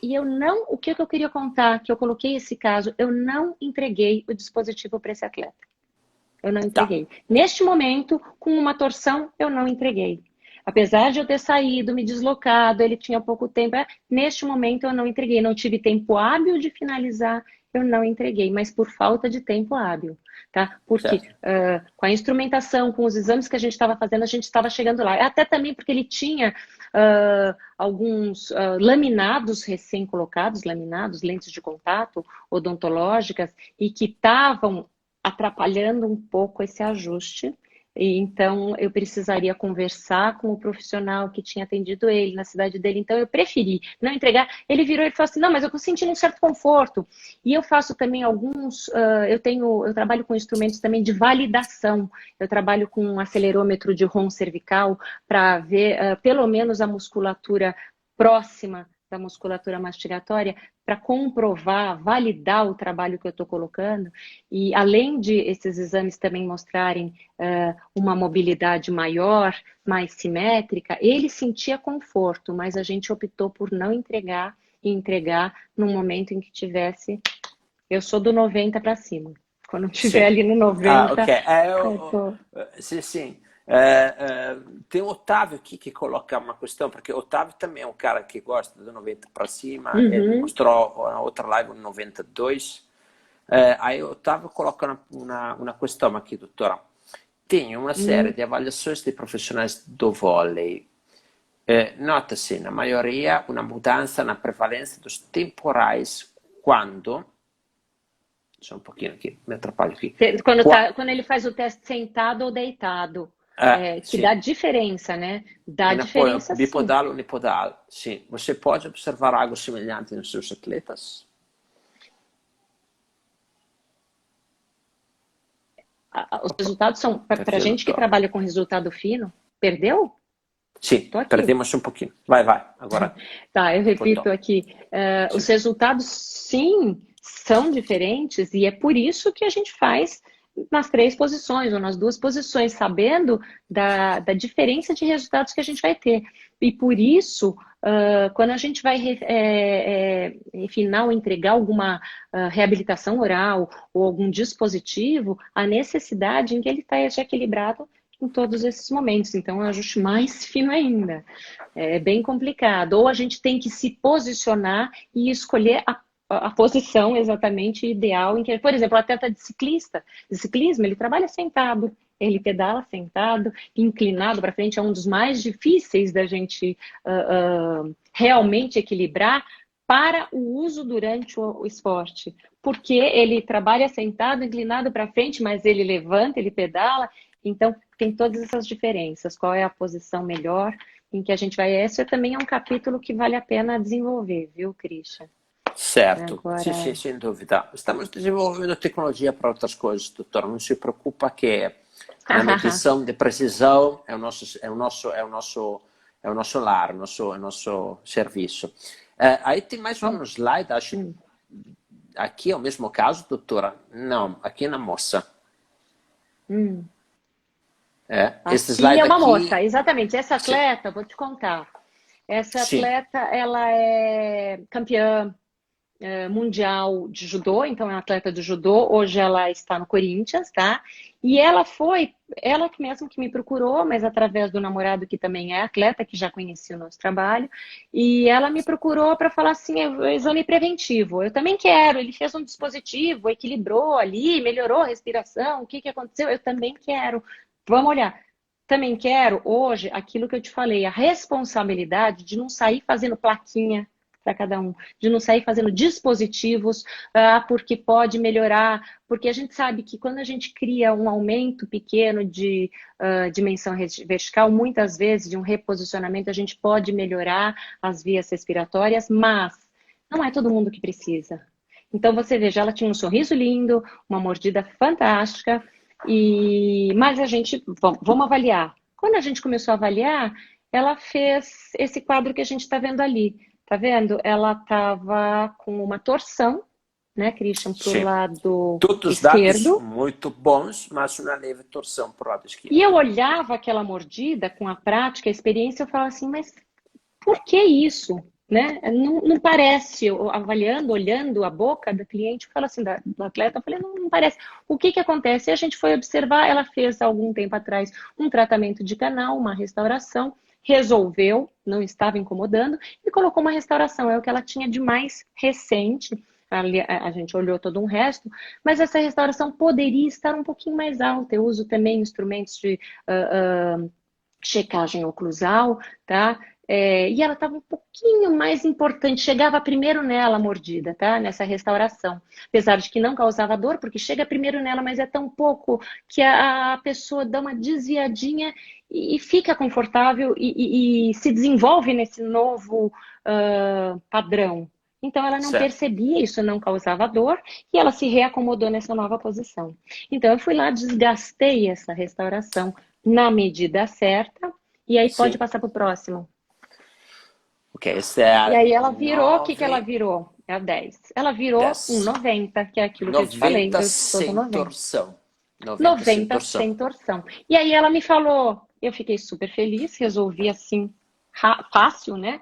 e o que eu queria contar, que eu coloquei esse caso, eu não entreguei o dispositivo para esse atleta. Eu não Tá, entreguei. Neste momento, com uma torção, eu não entreguei. Apesar de eu ter saído, me deslocado, ele tinha pouco tempo. Neste momento, eu não entreguei. Não tive tempo hábil de finalizar, eu não entreguei, mas por falta de tempo hábil, tá? Porque certo. com a instrumentação, com os exames que a gente estava fazendo, a gente estava chegando lá. Até também porque ele tinha alguns laminados recém-colocados, laminados, lentes de contato odontológicas, e que estavam atrapalhando um pouco esse ajuste. E então eu precisaria conversar com o profissional que tinha atendido ele na cidade dele. Então eu preferi não entregar. Ele virou e falou assim: não, mas eu estou sentindo um certo conforto. E eu faço também alguns. Eu trabalho com instrumentos também de validação. Eu trabalho com um acelerômetro de ROM cervical para ver pelo menos a musculatura próxima da musculatura mastigatória, para comprovar, validar o trabalho que eu estou colocando. E além de esses exames também mostrarem uma mobilidade maior, mais simétrica, ele sentia conforto, mas a gente optou por não entregar e entregar no momento em que tivesse. Eu sou do 90 para cima. Quando tiver Sim. ali no Ah, 90, ok. eu tô. Sim, sim. Tem o Otávio aqui que coloca uma questão, porque o Otávio também é um cara que gosta do 90 para cima. Ele me Uhum, mostrou na outra live no 92. Aí o Otávio coloca uma questão aqui, doutora. Tem uma série uhum. de avaliações de profissionais do vôlei. Nota-se, na maioria, uma mudança na prevalência dos temporais quando. Só um pouquinho aqui, me atrapalho aqui. Quando ele faz o teste sentado ou deitado, que Sim. dá diferença, né? Dá In apoio diferença sim. bipodal ou unipodal, sim. Você pode observar algo semelhante nos seus atletas? Os Opa, resultados são, para perdeu, gente que doutor. trabalha com resultado fino, perdeu? Sim, Tô aqui. perdemos um pouquinho. Vai, vai. Agora Tá, eu repito voltou. aqui. Os Sim, resultados, sim, são diferentes e é por isso que a gente faz nas três posições ou nas duas posições, sabendo da diferença de resultados que a gente vai ter. E por isso, quando a gente vai, final, entregar alguma reabilitação oral ou algum dispositivo, a necessidade em que ele esteja equilibrado em todos esses momentos. Então, é um ajuste mais fino ainda. É bem complicado. Ou a gente tem que se posicionar e escolher a posição exatamente ideal em que, por exemplo, o atleta de ciclismo, ele trabalha sentado, ele pedala sentado, inclinado para frente, é um dos mais difíceis da gente realmente equilibrar para o uso durante o esporte, porque ele trabalha sentado, inclinado para frente, mas ele levanta, ele pedala, então tem todas essas diferenças. Qual é a posição melhor em que a gente vai? Esse também é um capítulo que vale a pena desenvolver, viu, Christian? certo. Sim, sim, Agora. sem dúvida. Estamos desenvolvendo tecnologia para outras coisas, doutor. Não se preocupa que na medição de precisão é o nosso lar, é o nosso serviço. Aí tem mais um slide, acho. Hum. Aqui é o mesmo caso, doutora? Não, aqui é na moça. Hum. Esse Aqui é slide uma moça, aqui, exatamente. Essa sim, atleta, vou te contar. Essa sim. atleta, ela é campeã mundial de judô, então é uma atleta de judô. Hoje ela está no Corinthians, tá? E ela mesmo que me procurou, mas através do namorado que também é atleta, que já conhecia o nosso trabalho, e ela me procurou para falar assim, exame preventivo. Eu também quero. Ele fez um dispositivo, equilibrou ali, melhorou a respiração. O que aconteceu? Eu também quero. Vamos olhar. Também quero hoje aquilo que eu te falei, a responsabilidade de não sair fazendo plaquinha para cada um, de não sair fazendo dispositivos, porque pode melhorar, porque a gente sabe que quando a gente cria um aumento pequeno de dimensão vertical, muitas vezes de um reposicionamento, a gente pode melhorar as vias respiratórias, mas não é todo mundo que precisa. Então você veja, ela tinha um sorriso lindo, uma mordida fantástica, mas a gente, vamos avaliar. Quando a gente começou a avaliar, ela fez esse quadro que a gente está vendo ali. Tá vendo? Ela estava com uma torção, né, Christian, para o Sim. lado Todos os dados esquerdo. muito bons, mas uma leve torção para o lado E esquerdo. eu olhava aquela mordida com a prática, a experiência, eu falava assim, mas por que isso? Né? Não parece, eu, avaliando, olhando a boca da cliente, eu falo assim, do atleta, eu falei, não parece. O que acontece? E a gente foi observar, ela fez há algum tempo atrás um tratamento de canal, uma restauração, resolveu, não estava incomodando, e colocou uma restauração, é o que ela tinha de mais recente. A gente olhou todo um resto, mas essa restauração poderia estar um pouquinho mais alta. Eu uso também instrumentos de checagem oclusal, tá? E ela estava um pouquinho mais importante, chegava primeiro nela a mordida, tá? Nessa restauração. Apesar de que não causava dor, porque chega primeiro nela, mas é tão pouco que a pessoa dá uma desviadinha e fica confortável e se desenvolve nesse novo padrão. Então ela não Certo. percebia, isso não causava dor, e ela se reacomodou nessa nova posição. Então eu fui lá, desgastei essa restauração na medida certa, e aí pode Sim. passar para o próximo. Ok, essa é E a aí ela virou, o que que ela 9, virou? É a 10. Ela virou um 10. 90, que é aquilo que eu te falei. 90 Eu sou do sem 90. torção. 90 sem 90 torção. sem torção. E aí ela me falou, eu fiquei super feliz, resolvi assim, fácil, né?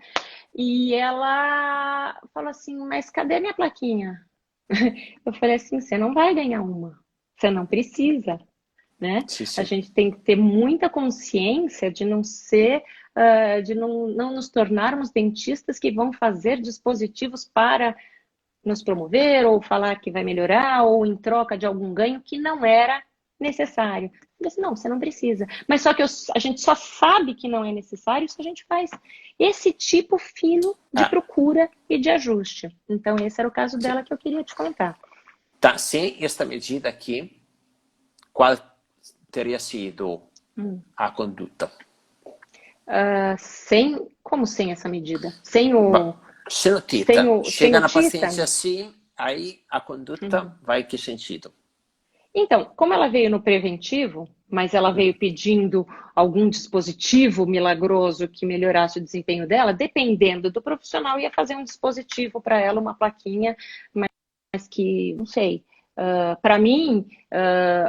E ela falou assim, mas cadê a minha plaquinha? Eu falei assim, você não vai ganhar uma. Você não precisa. Né? Sim, A sim. gente tem que ter muita consciência de não ser, de não nos tornarmos dentistas que vão fazer dispositivos para nos promover, ou falar que vai melhorar, ou em troca de algum ganho que não era necessário. Eu disse, não, você não precisa. Mas só que a gente só sabe que não é necessário se a gente faz esse tipo fino de Ah, procura e de ajuste. Então, esse era o caso sim. dela que eu queria te contar. Tá, sem esta medida aqui, qual teria sido a conduta? Como sem essa medida? Sem Bom, o, se não sem tita, o, sem chega o na Tita? paciência assim, aí a conduta Uhum. vai em que sentido? Então, como ela veio no preventivo, mas ela veio pedindo algum dispositivo milagroso que melhorasse o desempenho dela, dependendo do profissional, ia fazer um dispositivo para ela, uma plaquinha, mas que, não sei. Para mim,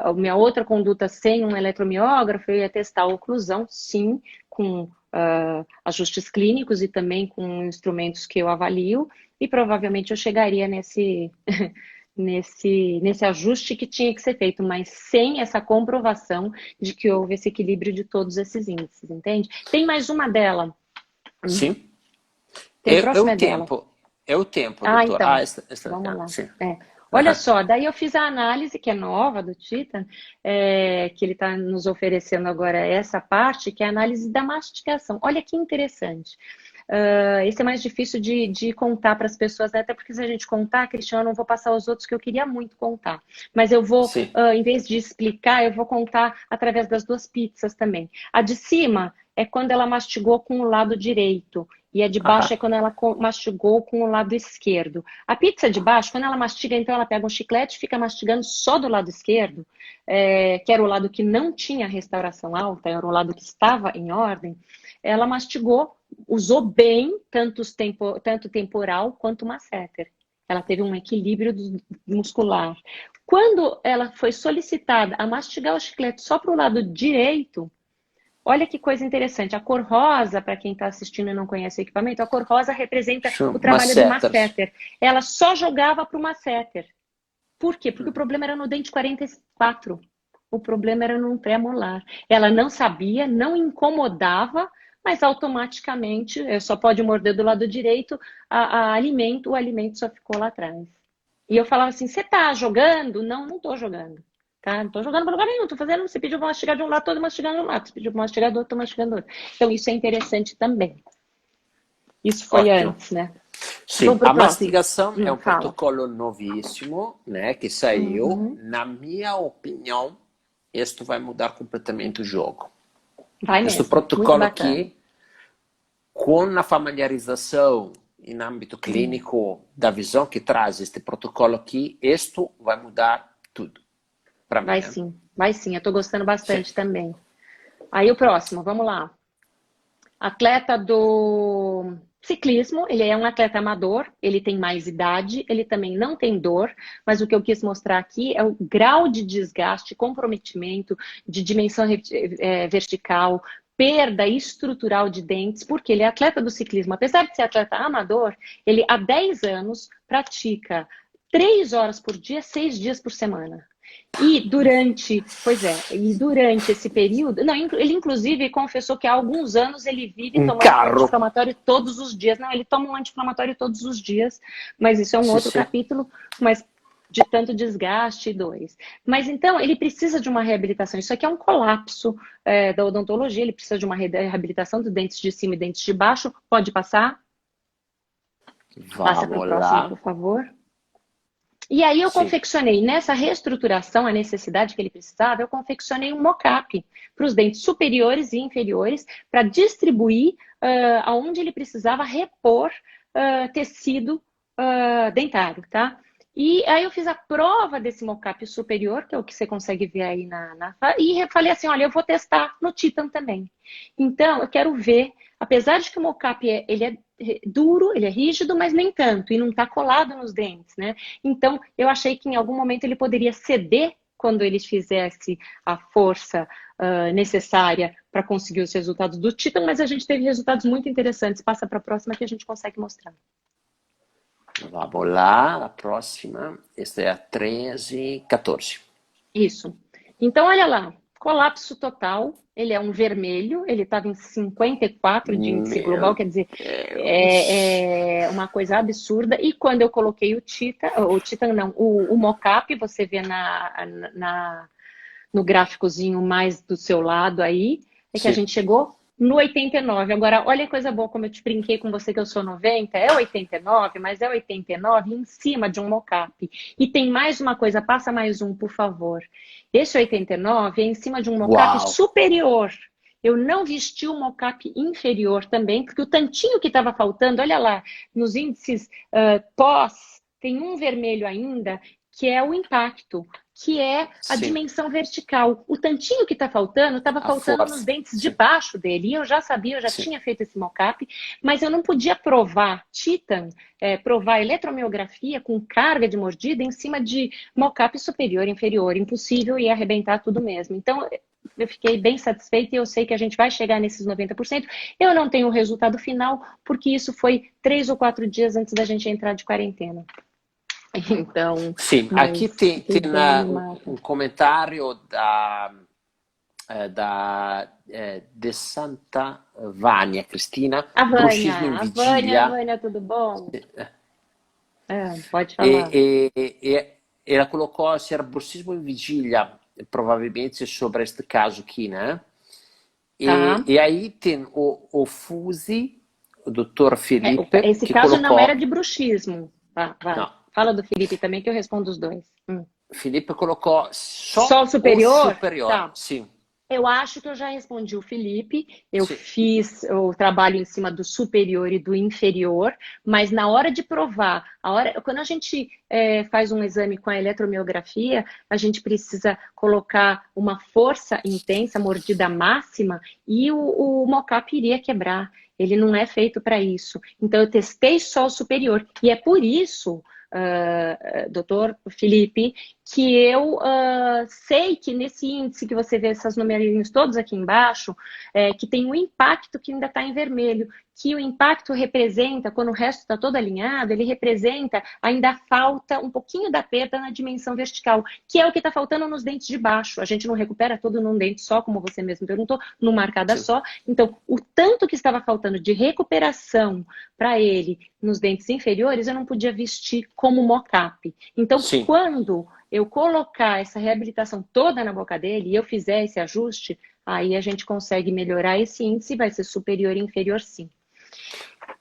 a minha outra conduta sem um eletromiógrafo, eu ia testar a oclusão, sim, com ajustes clínicos e também com instrumentos que eu avalio, e provavelmente eu chegaria nesse ajuste que tinha que ser feito, mas sem essa comprovação de que houve esse equilíbrio de todos esses índices, entende? Tem mais uma dela. Sim? Tem próxima é dela. É o tempo, Ah, doutor. então, vamos Ah, lá. sim. Olha só, daí eu fiz a análise, que é nova do Titan, que ele está nos oferecendo agora essa parte, que é a análise da mastigação. Olha que interessante. Esse é mais difícil de contar para as pessoas, né? Até porque se a gente contar, Cristiano, eu não vou passar os outros que eu queria muito contar. Mas eu vou, Sim. em vez de explicar, eu vou contar através das duas pizzas também. A de cima é quando ela mastigou com o lado direito. E a de baixo é Aham. quando ela mastigou com o lado esquerdo. A pizza de baixo, quando ela mastiga, então ela pega um chiclete e fica mastigando só do lado esquerdo, que era o lado que não tinha restauração alta, era o lado que estava em ordem. Ela mastigou, usou bem tanto temporal quanto masseter. Ela teve um equilíbrio muscular. Quando ela foi solicitada a mastigar o chiclete só para o lado direito, olha que coisa interessante. A cor rosa, para quem está assistindo e não conhece o equipamento, a cor rosa representa o trabalho do Masseter. masseter. Ela só jogava para o masseter. Por quê? Porque o problema era no dente 44. O problema era no pré-molar. Ela não sabia, não incomodava, mas automaticamente, só pode morder do lado direito, o alimento só ficou lá atrás. E eu falava assim, você tá jogando? Não, não tô jogando. Tá? Não tô jogando para lugar nenhum, tô fazendo, você pediu para mastigar de um lado, tô mastigando de um lado. Você pediu para mastigar do outro, tô mastigando do outro. Então isso é interessante também. Isso foi Ótimo. antes, né? Vamos Sim, pro a próximo. mastigação é um Fala. protocolo novíssimo, né, que saiu. Uhum. Na minha opinião, isto vai mudar completamente o jogo. Vai Este mesmo, muito protocolo bacana. aqui, com a familiarização em âmbito clínico da visão que traz este protocolo aqui, isto vai mudar tudo para mim. Vai sim, vai sim. Eu tô gostando Sim. bastante também. Aí o próximo, vamos lá. Atleta do ciclismo, ele é um atleta amador, ele tem mais idade, ele também não tem dor, mas o que eu quis mostrar aqui é o grau de desgaste, comprometimento de dimensão vertical, perda estrutural de dentes, porque ele é atleta do ciclismo. Apesar de ser atleta amador, ele há 10 anos pratica 3 horas por dia, 6 dias por semana. E durante esse período, não, ele inclusive confessou que há alguns anos ele vive Um tomando um carro. anti-inflamatório todos os dias. Não, ele toma um anti-inflamatório todos os dias, mas isso é um Sì, outro sì. capítulo, mas de tanto desgaste e dores. Mas então ele precisa de uma reabilitação. Isso aqui é um colapso da odontologia, ele precisa de uma reabilitação dos dentes de cima e dentes de baixo. Pode passar? Passa para o Vamos próximo, por lá. favor. E aí eu Sì. confeccionei, nessa reestruturação, a necessidade que ele precisava, eu confeccionei um mock-up para os dentes superiores e inferiores para distribuir aonde ele precisava repor tecido dentário, tá? E aí eu fiz a prova desse mock-up superior, que é o que você consegue ver aí e falei assim, olha, eu vou testar no Titan também. Então, eu quero ver, apesar de que o mock-up ele é duro, ele é rígido, mas nem tanto, e não está colado nos dentes, né? Então, eu achei que em algum momento ele poderia ceder quando ele fizesse a força necessária para conseguir os resultados do Titan, mas a gente teve resultados muito interessantes. Passa para a próxima que a gente consegue mostrar. Vamos lá, a próxima. Esta é a 13, 14. Isso. Então, olha lá, colapso total, ele é um vermelho, ele estava em 54 de índice global, Meu quer dizer, Deus. é uma coisa absurda. E quando eu coloquei o Titan não, o mockup, você vê no gráficozinho mais do seu lado aí, é que a Sì. gente chegou no 89. Agora, olha que coisa boa, como eu te brinquei com você que eu sou 90, é 89, mas é 89 em cima de um mockup. E tem mais uma coisa, passa mais um, por favor. Esse 89 é em cima de um mockup Uau. superior. Eu não vesti o mockup inferior também, porque o tantinho que estava faltando, olha lá, nos índices pós, tem um vermelho ainda, que é o impacto, que é a Sì. dimensão vertical. O tantinho que está faltando, estava A faltando nos forza. dentes de Sì. baixo dele. E eu já sabia, eu já Sì. tinha feito esse mockup, mas eu não podia provar Titan, provar eletromiografia com carga de mordida em cima de mockup superior e inferior. Impossível, ia arrebentar tudo mesmo. Então, eu fiquei bem satisfeita e eu sei que a gente vai chegar nesses 90%. Eu não tenho o resultado final, porque isso foi 3 ou 4 dias antes da gente entrar de quarentena. Então, Sim, aqui mas tem, fiquei tem bem animada. um comentário de Santa Vânia, Cristina, bruxismo em A vigília, Vânia, tudo bom? Pode falar. ela colocou se era bruxismo em vigília, provavelmente sobre este caso aqui, né? Tá. E aí tem o Fusi, o doutor Felipe, Esse que caso não era colocou, de bruxismo. Vai. não, Fala do Felipe também, que eu respondo os dois. Felipe colocou Só o só o superior? superior, Tá. sim, Eu acho que eu já respondi o Felipe. Eu sim, fiz o trabalho em cima do superior e do inferior, mas na hora de provar, quando a gente faz um exame com a eletromiografia, a gente precisa colocar uma força intensa, mordida máxima, e o mockup iria quebrar. Ele não é feito para isso. Então, eu testei só o superior. E é por isso, doutor Felipe, que eu sei que nesse índice que você vê esses numerinhos todos aqui embaixo, que tem um impacto que ainda está em vermelho, que o impacto representa, quando o resto está todo alinhado, ele representa ainda falta um pouquinho da perda na dimensão vertical, que é o que está faltando nos dentes de baixo. A gente não recupera todo num dente só, como você mesmo perguntou, numa arcada sim, só. Então, o tanto que estava faltando de recuperação para ele nos dentes inferiores, eu não podia vestir como mockup. Então, sim. quando eu colocar essa reabilitação toda na boca dele e eu fizer esse ajuste, aí a gente consegue melhorar esse índice, vai ser superior e inferior sim.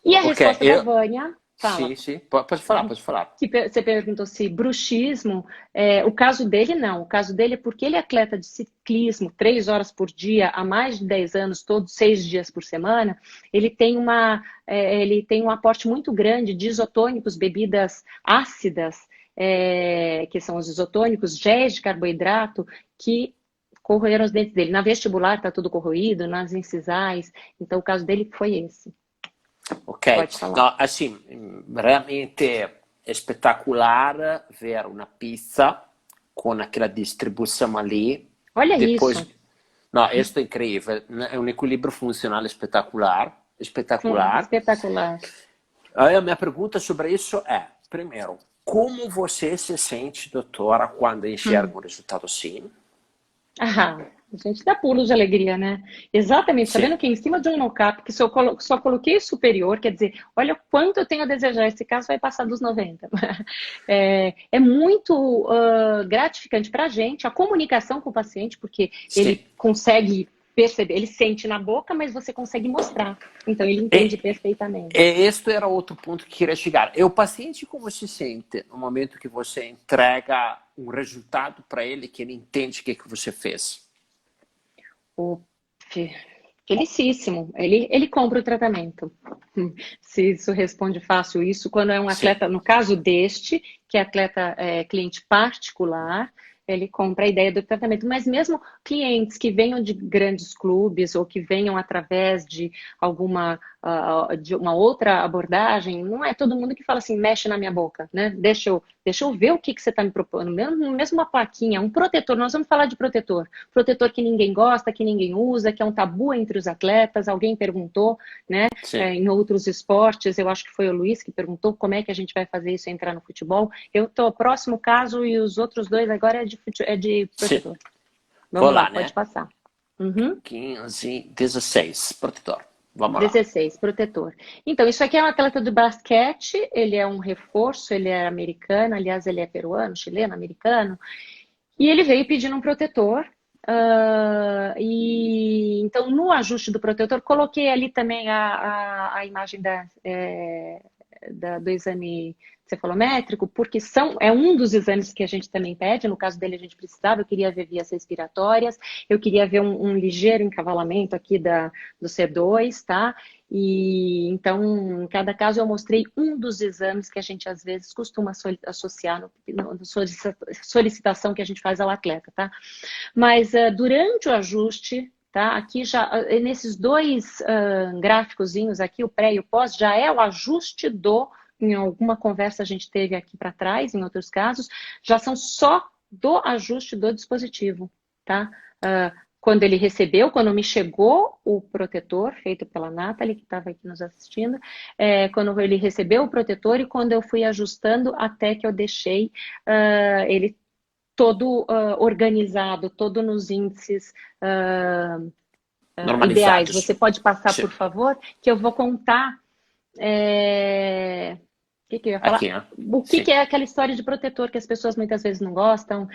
E a Ok, resposta da Vânia, fala, sim, sim, pode falar, pode falar. que você perguntou se bruxismo, o caso dele não, o caso dele é porque ele é atleta de ciclismo 3 horas por dia, há mais de 10 anos, todos 6 dias por semana, ele tem um aporte muito grande de isotônicos, bebidas ácidas, que são os isotônicos, géis de carboidrato, que corroeram os dentes dele. Na vestibular tá tudo corroído, nas incisais. Então o caso dele foi esse. Ok, Pode falar. no, assim, realmente é espetacular ver uma pizza com aquela distribuição ali. Olha Depois, isso. no, isso é incrível, é um equilíbrio funcional espetacular, espetacular. Espetacular. Aí a minha pergunta sobre isso é, primeiro, como você se sente, doutora, quando enxerga um resultado assim? Ah, a gente dá pulos de alegria, né? Exatamente, Sim. sabendo que em cima de um no-cap, que só coloquei superior, quer dizer, olha o quanto eu tenho a desejar, esse caso vai passar dos 90. É muito gratificante para a gente, a comunicação com o paciente, porque Sim. ele consegue perceber, ele sente na boca, mas você consegue mostrar. Então ele entende E, perfeitamente. este era outro ponto que queria chegar. E o paciente como se sente no momento que você entrega um resultado para ele que ele entende o que você fez? O Felicíssimo. Ele compra o tratamento. Se isso responde fácil, isso quando é um Sim. atleta, no caso deste, que é atleta cliente particular, ele compra a ideia do tratamento. Mas mesmo clientes que venham de grandes clubes ou que venham através de alguma de uma outra abordagem, não é todo mundo que fala assim, mexe na minha boca, né? Deixa eu ver o que você está me propondo. Mesmo uma plaquinha, um protetor, nós vamos falar de protetor. Protetor que ninguém gosta, que ninguém usa, que é um tabu entre os atletas, alguém perguntou, né? Sim. Em outros esportes, eu acho que foi o Luiz que perguntou como é que a gente vai fazer isso entrar no futebol. Eu estou próximo caso e os outros dois agora é de Sim. protetor. Vou Vamos lá, lá, pode né? passar. Uhum. 15, 16, protetor. Vamos lá. 16, protetor. Então, isso aqui é um atleta de basquete, ele é um reforço, ele é americano, aliás, ele é peruano, chileno, americano, e ele veio pedindo um protetor. E então, no ajuste do protetor, coloquei ali também a imagem do exame cefalométrico, porque é um dos exames que a gente também pede. No caso dele, a gente precisava. Eu queria ver vias respiratórias, eu queria ver um ligeiro encavalamento aqui do C2, tá? E então, em cada caso, eu mostrei um dos exames que a gente às vezes costuma associar na solicitação que a gente faz ao atleta, tá? Mas durante o ajuste, tá? Aqui já, nesses dois gráficozinhos aqui, o pré e o pós, já é o ajuste em alguma conversa a gente teve aqui para trás, em outros casos, já são só do ajuste do dispositivo, tá? Quando ele recebeu, quando me chegou o protetor, feito pela Nathalie, que estava aqui nos assistindo, quando ele recebeu o protetor e quando eu fui ajustando até que eu deixei ele todo organizado, todo nos índices ideais. Normalizados. Você pode passar, Sim. por favor, que eu vou contar o que eu ia falar? Aqui, né? O Sim. que é aquela história de protetor que as pessoas muitas vezes não gostam,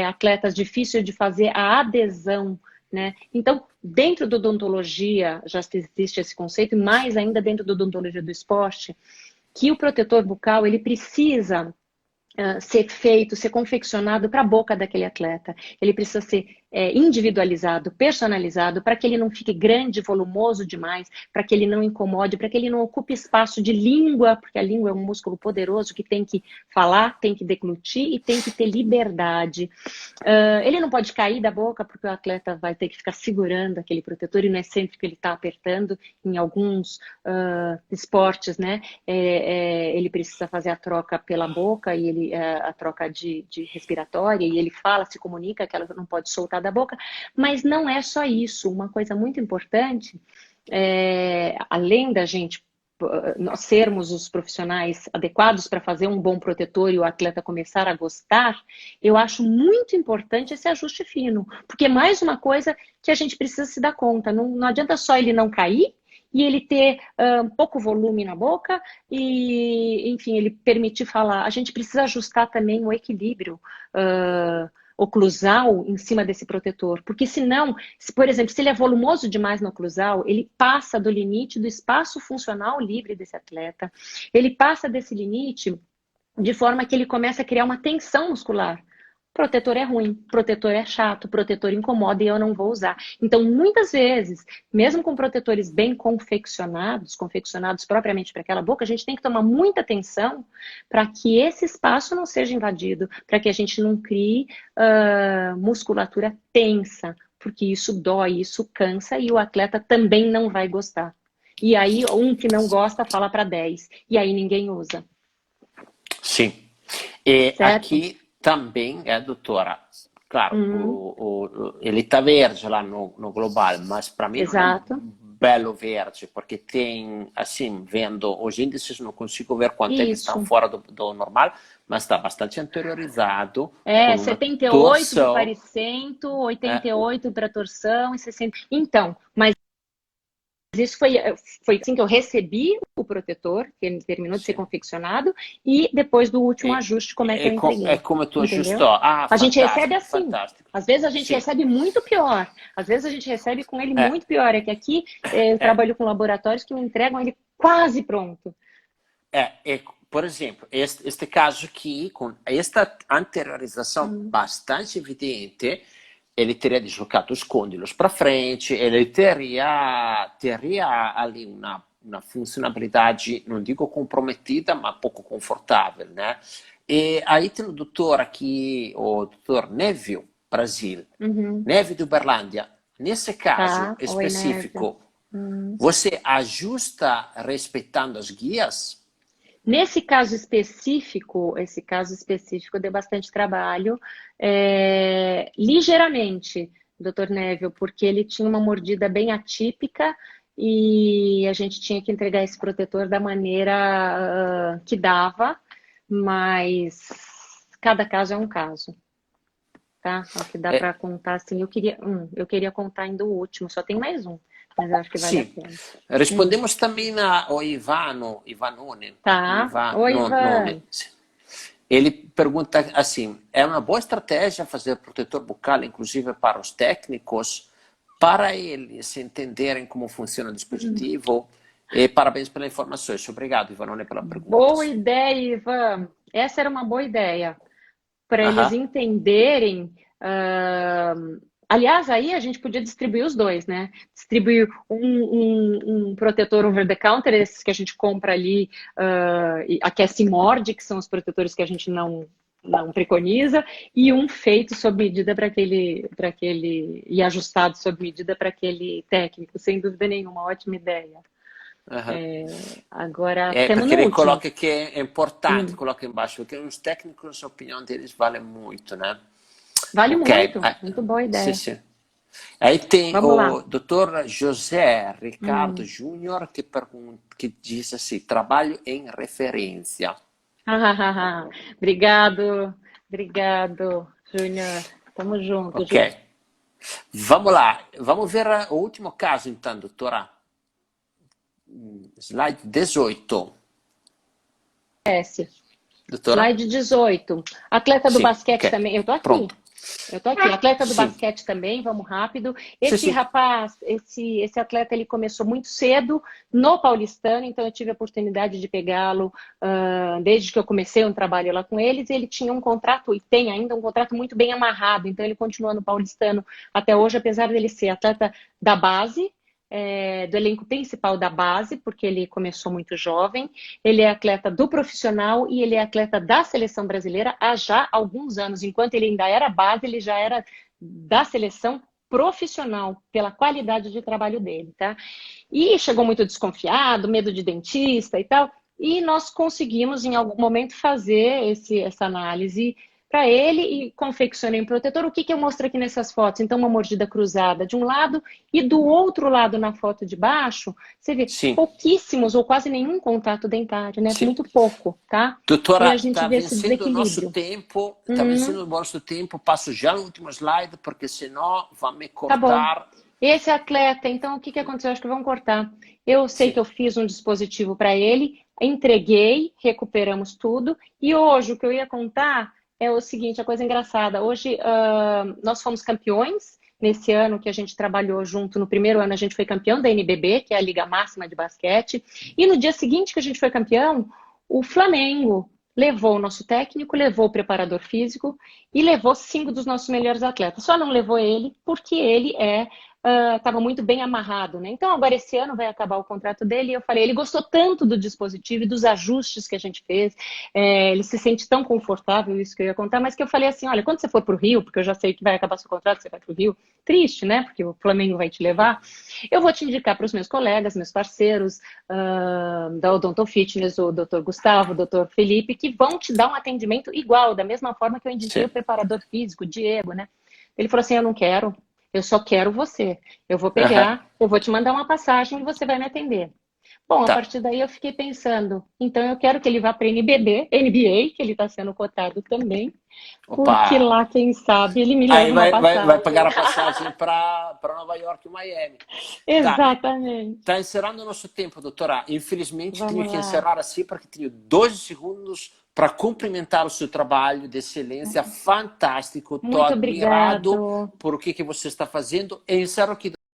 atletas difícil de fazer a adesão, né? Então, dentro da odontologia já existe esse conceito, e mais ainda dentro da odontologia do esporte, que o protetor bucal ele precisa ser feito, ser confeccionado para a boca daquele atleta. Ele precisa ser individualizado, personalizado, para que ele não fique grande, volumoso demais, para que ele não incomode, para que ele não ocupe espaço de língua, porque a língua é um músculo poderoso que tem que falar, tem que deglutir e tem que ter liberdade. Ele não pode cair da boca, porque o atleta vai ter que ficar segurando aquele protetor e não é sempre que ele está apertando. Em alguns esportes, né? Ele precisa fazer a troca pela boca e a troca de respiratória e ele fala, se comunica que ela não pode soltar da boca, mas não é só isso. Uma coisa muito importante, além da gente nós sermos os profissionais adequados para fazer um bom protetor e o atleta começar a gostar, eu acho muito importante esse ajuste fino, porque é mais uma coisa que a gente precisa se dar conta. Não adianta só ele não cair e ele ter pouco volume na boca e, enfim, ele permitir falar. A gente precisa ajustar também o equilíbrio oclusal em cima desse protetor, porque senão, por exemplo, se ele é volumoso demais no oclusal, ele passa do limite do espaço funcional livre desse atleta, ele passa desse limite de forma que ele começa a criar uma tensão muscular. Protetor é ruim, protetor é chato, protetor incomoda e eu não vou usar. Então, muitas vezes, mesmo com protetores bem confeccionados propriamente para aquela boca, a gente tem que tomar muita atenção para que esse espaço não seja invadido, para que a gente não crie musculatura tensa, porque isso dói, isso cansa e o atleta também não vai gostar. E aí, um que não gosta fala para 10, e aí ninguém usa. Sim. E Certo? aqui também, doutora, claro, ele está verde lá no global, mas para mim não é Exato. um belo verde, porque tem, assim, vendo os índices, não consigo ver quanto é que estão Isso. fora do normal, mas está bastante anteriorizado, com uma 78 para o torção. paricento, 88 para torção e 60. Então, mas isso foi assim que eu recebi o protetor, que ele terminou de ser Sim. confeccionado, e depois do último ajuste, como é que eu entreguei. É como tu Entendeu? ajustou. Ah, A gente recebe assim. fantástico. Às vezes a gente Sim. recebe muito pior. Às vezes a gente recebe com ele muito pior. É que aqui eu trabalho com laboratórios que me entregam ele quase pronto. Por exemplo, este caso aqui, com esta anteriorização bastante evidente, ele teria deslocado os côndilos para frente, ele teria ali uma funcionalidade, não digo comprometida, mas pouco confortável, né? E aí tem o doutor aqui, o doutor Neville, Brasil, Neville de Uberlândia. Nesse caso específico, você ajusta respeitando as guias? Nesse caso específico, deu bastante trabalho, ligeiramente, Dr. Neville, porque ele tinha uma mordida bem atípica e a gente tinha que entregar esse protetor da maneira que dava, mas cada caso é um caso, tá? O que dá para contar, assim, eu queria contar ainda o último, só tem mais um. Mas eu acho que vale a pena. Respondemos também ao Ivanone. Tá. Oi, Ivan. Ele pergunta assim, é uma boa estratégia fazer protetor bucal, inclusive para os técnicos, para eles entenderem como funciona o dispositivo? E parabéns pelas informações. Obrigado, Ivanone, pela pergunta. Boa ideia, Ivan. Essa era uma boa ideia. Para eles entenderem... Aliás, aí a gente podia distribuir os dois, né? Distribuir um protetor over the counter, esses que a gente compra ali, aquece e morde, que são os protetores que a gente não preconiza, e um feito sob medida para aquele e ajustado sob medida para aquele técnico, sem dúvida nenhuma, ótima ideia. Agora temos porque no ele último. coloca que é importante, coloca embaixo, porque os técnicos, a opinião deles vale muito, né? Vale muito boa ideia. Sim. Aí tem Vamos lá. o Dr. José Ricardo Júnior que diz assim, trabalho em referência. Obrigado, Júnior. Tamo junto. Ok. Vamos lá. Vamos ver o último caso, então, doutora. Slide 18. Doutora? Slide 18. Atleta do basquete também. Eu tô aqui. Pronto. Atleta do basquete também, vamos rápido. Esse rapaz, esse atleta, ele começou muito cedo no Paulistano, então eu tive a oportunidade de pegá-lo desde que eu comecei um trabalho lá com eles. Ele tinha um contrato, e tem ainda um contrato muito bem amarrado, então ele continua no Paulistano até hoje, apesar dele ser atleta da base, do elenco principal da base, porque ele começou muito jovem. Ele é atleta do profissional e ele é atleta da seleção brasileira há já alguns anos. Enquanto ele ainda era base, ele já era da seleção profissional, pela qualidade de trabalho dele, tá? E chegou muito desconfiado, medo de dentista e tal, e nós conseguimos em algum momento fazer essa análise para ele e confeccionei um protetor. O que eu mostro aqui nessas fotos? Então, uma mordida cruzada de um lado e do outro lado, na foto de baixo, você vê pouquíssimos ou quase nenhum contato dentário, né? Muito pouco, tá? Doutora, e a gente está vê esse vencendo o nosso desequilíbrio. tempo, está vencendo o nosso tempo, passo já no último slide, porque senão vai me cortar. Tá bom. Esse atleta, então, o que aconteceu? Acho que vão cortar. Eu sei que eu fiz um dispositivo para ele, entreguei, recuperamos tudo, e hoje o que eu ia contar é o seguinte, a coisa engraçada. Hoje nós fomos campeões nesse ano que a gente trabalhou junto. No primeiro ano a gente foi campeão da NBB, que é a Liga Máxima de Basquete. E no dia seguinte que a gente foi campeão, o Flamengo levou o nosso técnico, levou o preparador físico e levou 5 dos nossos melhores atletas. Só não levou ele porque ele estava muito bem amarrado, né? Então, agora esse ano vai acabar o contrato dele e eu falei, ele gostou tanto do dispositivo e dos ajustes que a gente fez, ele se sente tão confortável, isso que eu ia contar, mas que eu falei assim, olha, quando você for para o Rio, porque eu já sei que vai acabar seu contrato, você vai para o Rio, triste, né? Porque o Flamengo vai te levar, eu vou te indicar para os meus colegas, meus parceiros, da Odonto Fitness, o Dr. Gustavo, o Dr. Felipe, que vão te dar um atendimento igual, da mesma forma que eu indiquei o Sì. preparador físico, o Diego, né? Ele falou assim, eu não quero, eu só quero você. Eu vou pegar, eu vou te mandar uma passagem e você vai me atender. Bom, a Tá. partir daí eu fiquei pensando, então eu quero que ele vá para a NBA, que ele está sendo cotado também, porque Opa! lá, quem sabe, ele me Aí leva uma vai passagem. pagar a passagem para Nova York e Miami. Tá. Exatamente. Está encerrando o nosso tempo, doutora. Infelizmente, tenho Vamos que lá. encerrar assim, porque tenho 12 segundos para cumprimentar o seu trabalho de excelência fantástico. Estou Muito admirado obrigado. por o que você está fazendo. E encerro aqui,